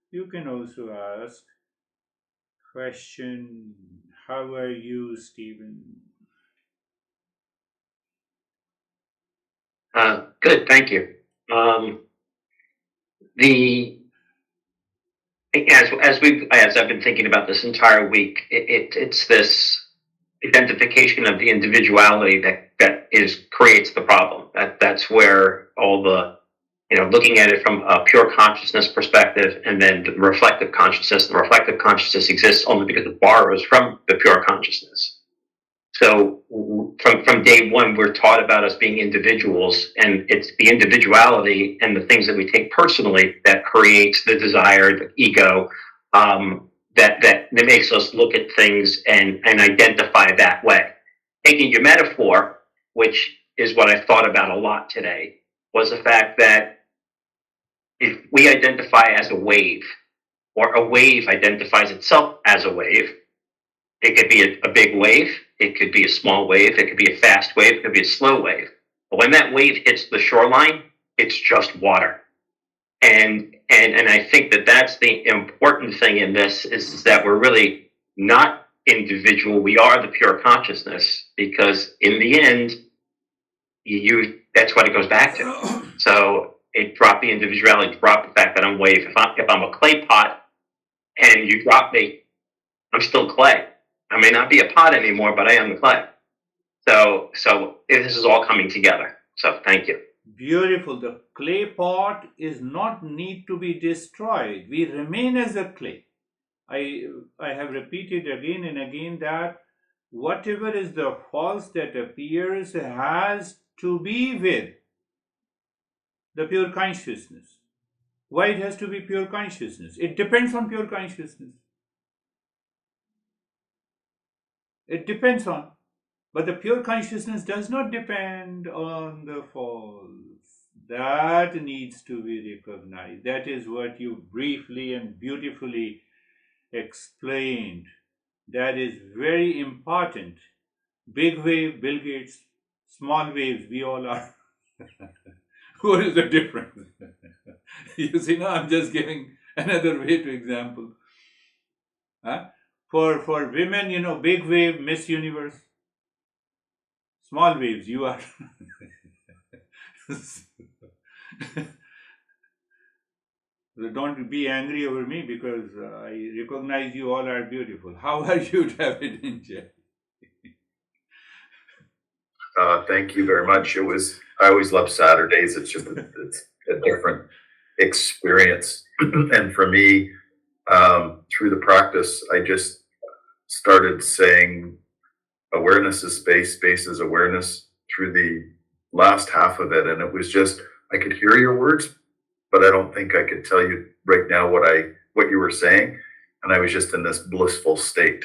you can also ask. Question: how are you, Stephen? Good, thank you. The as I've been thinking about this entire week, it's this identification of the individuality that creates the problem. That's where all the looking at it from a pure consciousness perspective, and then the reflective consciousness. The reflective consciousness exists only because it borrows from the pure consciousness. So from day one, we're taught about us being individuals, and it's the individuality and the things that we take personally that creates the desire, the ego, that makes us look at things and identify that way. Taking your metaphor, which is what I thought about a lot today, was the fact that if we identify as a wave, or a wave identifies itself as a wave, it could be a big wave, it could be a small wave, it could be a fast wave, it could be a slow wave. But when that wave hits the shoreline, it's just water. And I think that that's the important thing in this is that we're really not individual. We are the pure consciousness, because in the end, that's what it goes back to. So it dropped the individuality, dropped the fact that I'm wave. If I'm a clay pot and you drop me, I'm still clay. I may not be a pot anymore, but I am the clay. So this is all coming together. So thank you. Beautiful. The clay pot is not need to be destroyed. We remain as a clay. I have repeated again and again that whatever is the false that appears has to be with the pure consciousness. Why it has to be pure consciousness? It depends on pure consciousness. It depends on. But the pure consciousness does not depend on the false. That needs to be recognized. That is what you briefly and beautifully explained. That is very important. Big wave, Bill Gates. Small waves, we all are. What is the difference? You see, now I'm just giving another way to example. Huh? For women, big wave, Miss Universe. Small waves, you are. Don't be angry over me, because I recognize you all are beautiful. How are you, David and Jay? Thank you very much. I always love Saturdays. It's a different experience. And for me, through the practice, I just started saying awareness is space, space is awareness through the last half of it. And it was just, I could hear your words, but I don't think I could tell you right now what you were saying. And I was just in this blissful state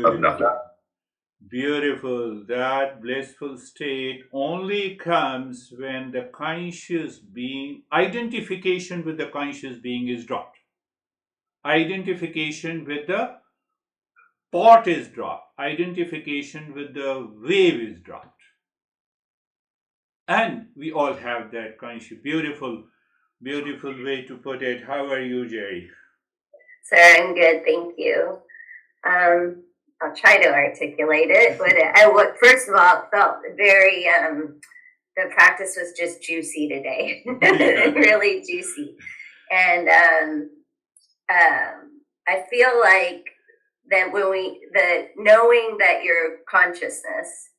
of nothing. Beautiful. That blissful state only comes when the conscious being, identification with the conscious being is dropped. Identification with the pot is dropped. Identification with the wave is dropped. And we all have that conscious. Beautiful, beautiful way to put it. How are you, Jerry? Sir, I'm good, thank you. I'll try to articulate it. But first of all, it felt very, the practice was just juicy today, really juicy. And I feel like that knowing that your consciousness,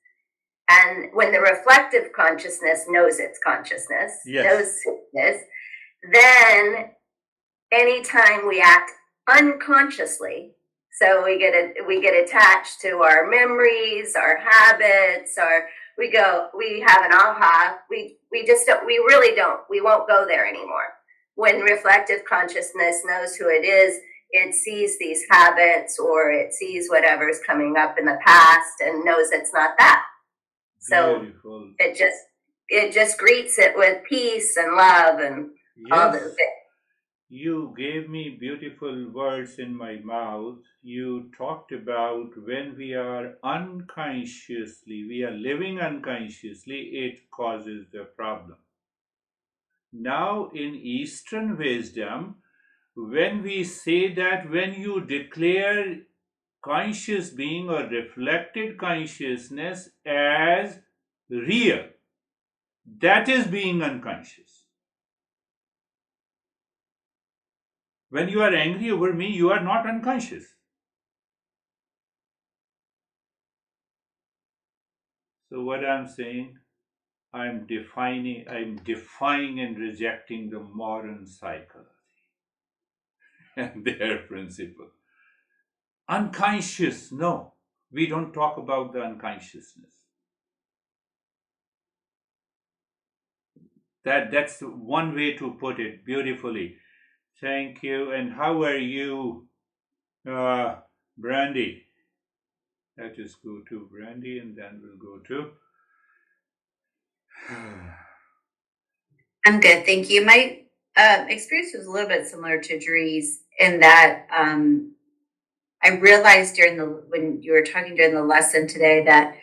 and when the reflective consciousness knows its consciousness, knows this, then anytime we act unconsciously, so we get attached to our memories, our habits, we have an aha, we just don't, we really don't, we won't go there anymore. When reflective consciousness knows who it is, it sees these habits or it sees whatever's coming up in the past and knows it's not that. So Beautiful. it just greets it with peace and love and all Yes. those things. You gave me beautiful words in my mouth. You talked about when we are living unconsciously, it causes the problem. Now, in Eastern wisdom, when we say that when you declare conscious being or reflected consciousness as real, that is being unconscious. When you are angry over me, you are not unconscious. So what I'm saying, I'm defying and rejecting the modern psychology and their principle. Unconscious, no. We don't talk about the unconsciousness. That's one way to put it beautifully. Thank you. And how are you, Brandy? Let us go to Brandy and then we'll go to. I'm good, thank you. My experience was a little bit similar to Dree's in that I realized when you were talking during the lesson today that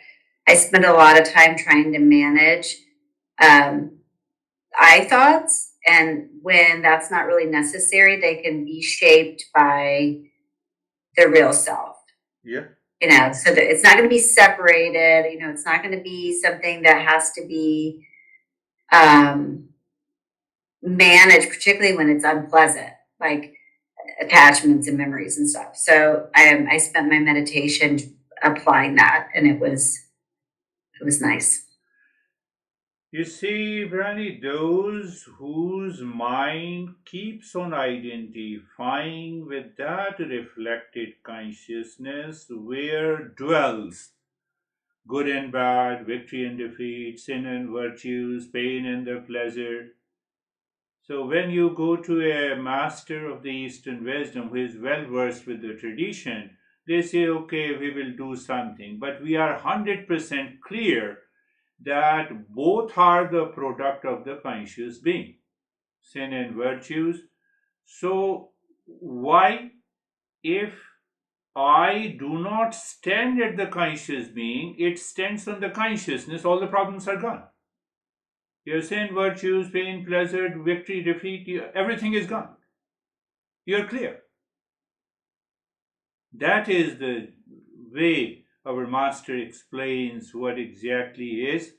I spend a lot of time trying to manage I thoughts, and when that's not really necessary, they can be shaped by the real self. Yeah. So that it's not going to be separated. It's not going to be something that has to be managed, particularly when it's unpleasant, like attachments and memories and stuff. So I spent my meditation applying that, and it was nice. You see, Brandy, those whose mind keeps on identifying with that reflected consciousness where dwells good and bad, victory and defeat, sin and virtues, pain and the pleasure. So when you go to a master of the Eastern wisdom who is well versed with the tradition, they say, okay, we will do something. But we are 100% clear that both are the product of the conscious being, sin and virtues. So, why, if I do not stand at the conscious being, it stands on the consciousness, all the problems are gone. Your sin, virtues, pain, pleasure, victory, defeat, everything is gone. You're clear. That is the way our master explains what exactly is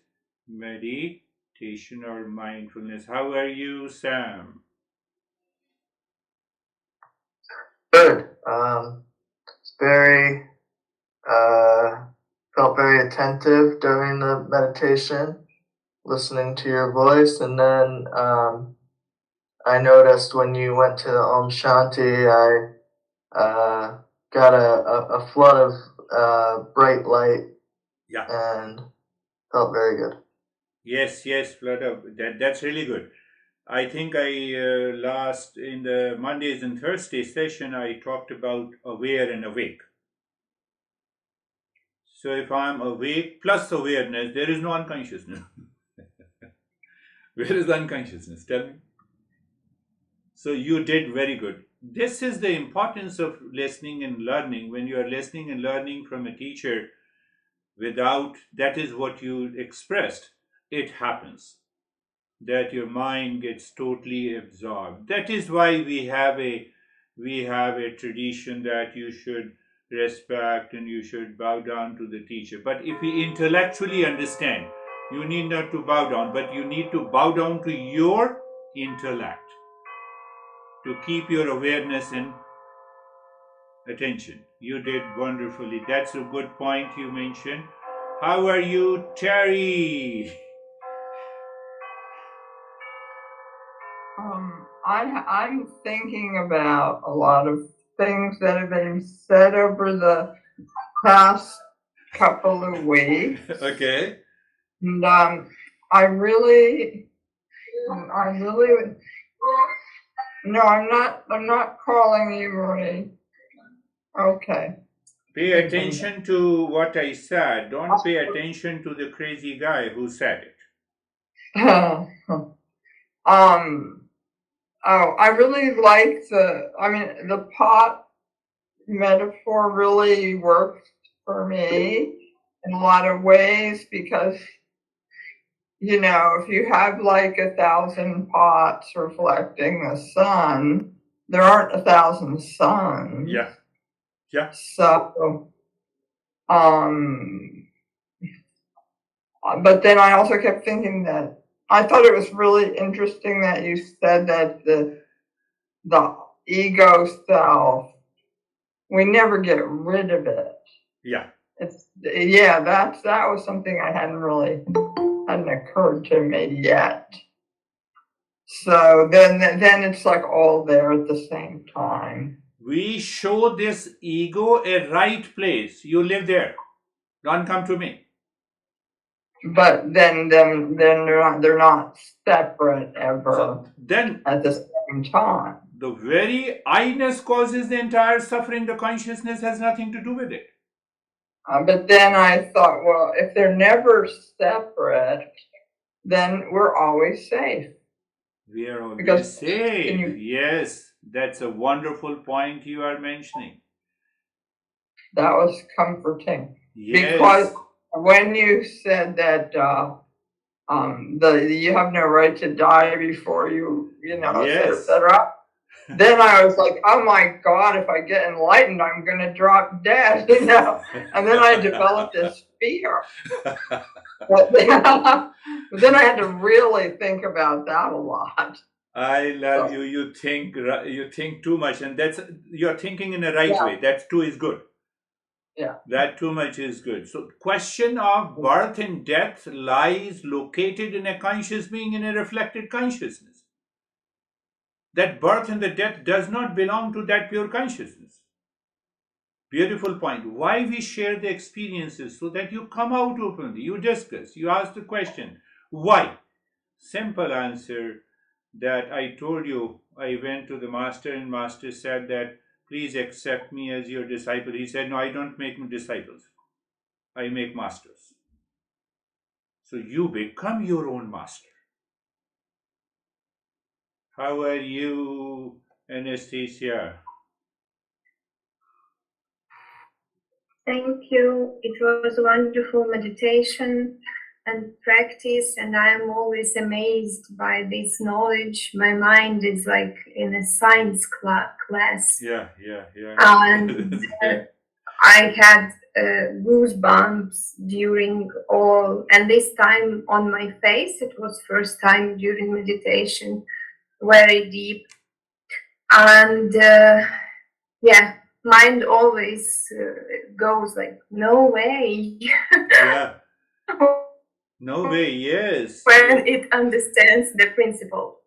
meditation or mindfulness. How are you, Sam? Good. Very felt very attentive during the meditation, listening to your voice, and then I noticed when you went to the Om Shanti, I got a flood of bright light. Yeah. And felt very good. Yes, flood of that's really good. I think I last in the Mondays and Thursday session I talked about aware and awake. So if I'm awake plus awareness, there is no unconsciousness. Where is the unconsciousness? Tell me. So you did very good. This is the importance of listening and learning. When you are listening and learning from a teacher without, that is what you expressed, it happens that your mind gets totally absorbed. That is why we have a tradition that you should respect and you should bow down to the teacher. But if we intellectually understand, you need not to bow down, but you need to bow down to your intellect to keep your awareness and attention. You did wonderfully. That's a good point you mentioned. How are you, Terry? I'm thinking about a lot of things that have been said over the past couple of weeks. Okay. And I really, no, I'm not calling you, Marie. Okay. Pay attention to what I said. Don't pay attention to the crazy guy who said it. Oh, I really like the pot metaphor really works for me in a lot of ways because, you know, if you have like 1,000 pots reflecting the sun, there aren't 1,000 suns. Yeah. Yeah. So, but then I also kept thinking that I thought it was really interesting that you said that the ego self, we never get rid of it. Yeah. That was something I hadn't occurred to me yet. So then it's like all there at the same time. We show this ego a right place. You live there. Don't come to me. But then they're not separate ever. So then at the same time. The very I-ness causes the entire suffering. The consciousness has nothing to do with it. But then I thought, well, if they're never separate, then we're always safe. We are always safe. Yes, that's a wonderful point you are mentioning. That was comforting. Yes. Because when you said that you have no right to die before you know, yes. etc. Then I was like, oh my God, if I get enlightened, I'm going to drop dead, you know. And then I developed this fear. But then I had to really think about that a lot. I love you. You think too much, and you're thinking in a right way. That too is good. Yeah. That too much is good. So question of birth and death lies located in a conscious being, in a reflected consciousness. That birth and the death does not belong to that pure consciousness. Beautiful point. Why we share the experiences? So that you come out openly, you discuss, you ask the question, why? Simple answer that I told you. I went to the master and master said that, please accept me as your disciple. He said, no, I don't make disciples. I make masters. So you become your own master. How are you, Anastasia? Thank you. It was a wonderful meditation and practice, and I'm always amazed by this knowledge. My mind is like in a science class. Yeah. And I had goosebumps during all, and this time on my face. It was first time during meditation, very deep. And mind always goes like, no way. Yeah. No way, yes. When it understands the principle.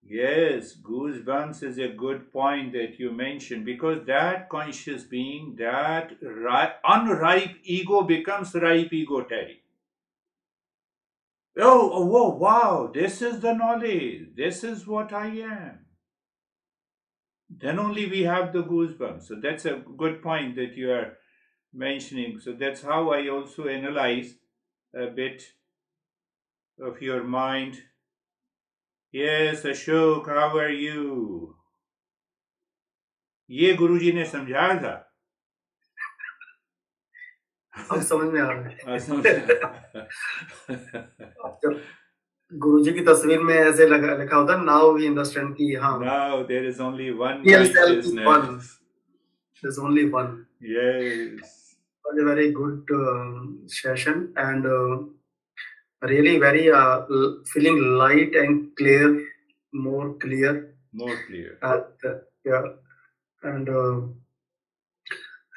Yes, goosebumps is a good point that you mentioned, because that conscious being, that unripe ego becomes ripe ego, Terry. Oh, wow, this is the knowledge. This is what I am. Then only we have the goosebumps. So that's a good point that you are mentioning. So that's how I also analyze a bit of your mind. Yes, Ashok, how are you? ये गुरुजी ने समझाया था। अब समझ में आ रहा है। समझ जब गुरुजी की तस्वीर में ऐसे लिखा होता है, now we understand कि हाँ, now there is only one real self is righteousness. one. There's only one. Yes. It was a very good session, and really very feeling light and clear, more clear. More clear. Yeah, and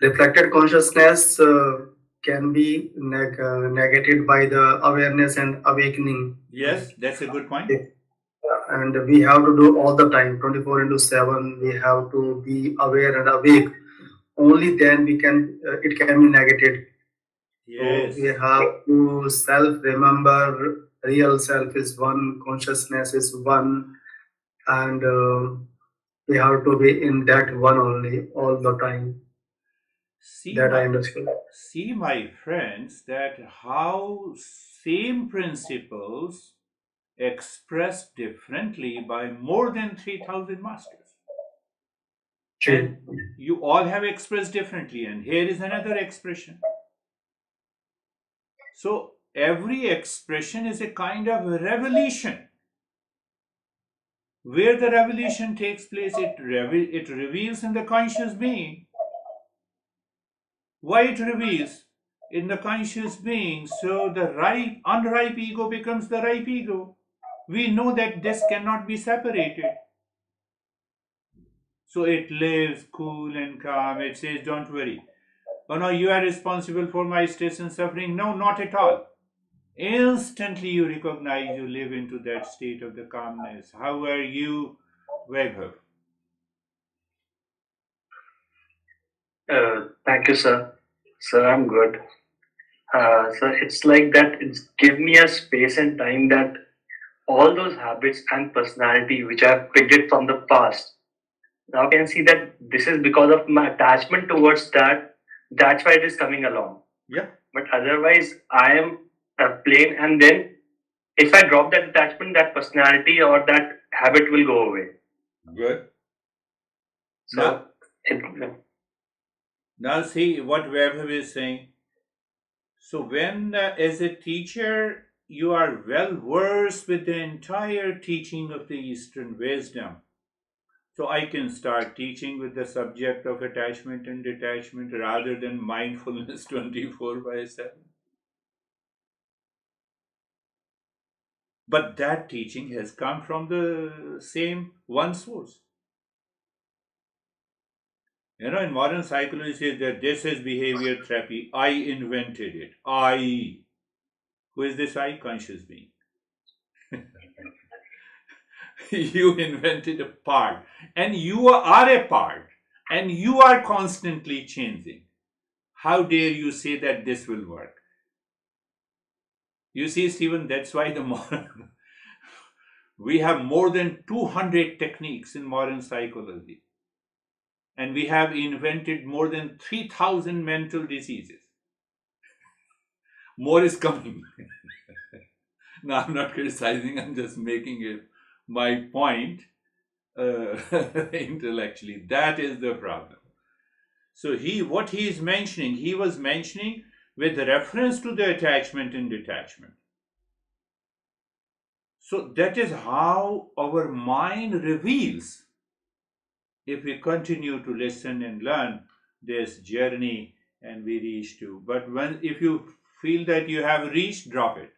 reflected consciousness can be negated by the awareness and awakening. Yes, that's a good point. And we have to do all the time, 24/7. We have to be aware and awake. Only then we can. It can be negated. So Yes. we have to self remember real self is one, consciousness is one, and we have to be in that one only all the time. See That I my understood. see my friends that how same principles expressed differently by more than 3000 masters. True. And you all have expressed differently, and here is another expression. So every expression is a kind of revelation. Where the revelation takes place, it reveals in the conscious being. Why it reveals in the conscious being? So the unripe ego becomes the ripe ego. We know that this cannot be separated. So it lives cool and calm. It says, don't worry. Oh no, you are responsible for my stress and suffering. No, not at all. Instantly you recognize you live into that state of the calmness. How are you, Vaibhav? Thank you, sir. Sir, I'm good. So it's like that. It's give me a space and time that all those habits and personality which I've picked it from the past. Now I can see that this is because of my attachment towards that. That's why it is coming along. Yeah. But otherwise, I am plain. And then if I drop that attachment, that personality or that habit will go away. Good. So Now, it, now see what Vaibhav is saying. So when as a teacher you are well versed with the entire teaching of the Eastern wisdom. So I can start teaching with the subject of attachment and detachment rather than mindfulness 24/7. But that teaching has come from the same one source. In modern psychology says that this is behavior therapy. I invented it. I. Who is this I? Conscious being. You invented a part. And you are a part. And you are constantly changing. How dare you say that this will work? You see, Stephen, that's why the modern we have more than 200 techniques in modern psychology. And we have invented more than 3,000 mental diseases. More is coming. No, I'm not criticizing, I'm just making it my point intellectually. That is the problem. So what he is mentioning, he was mentioning with reference to the attachment and detachment. So that is how our mind reveals. If we continue to listen and learn this journey and we reach to, but if you feel that you have reached, drop it.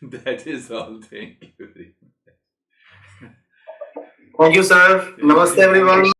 That is all. Thank you. Thank you, sir. Namaste, everyone.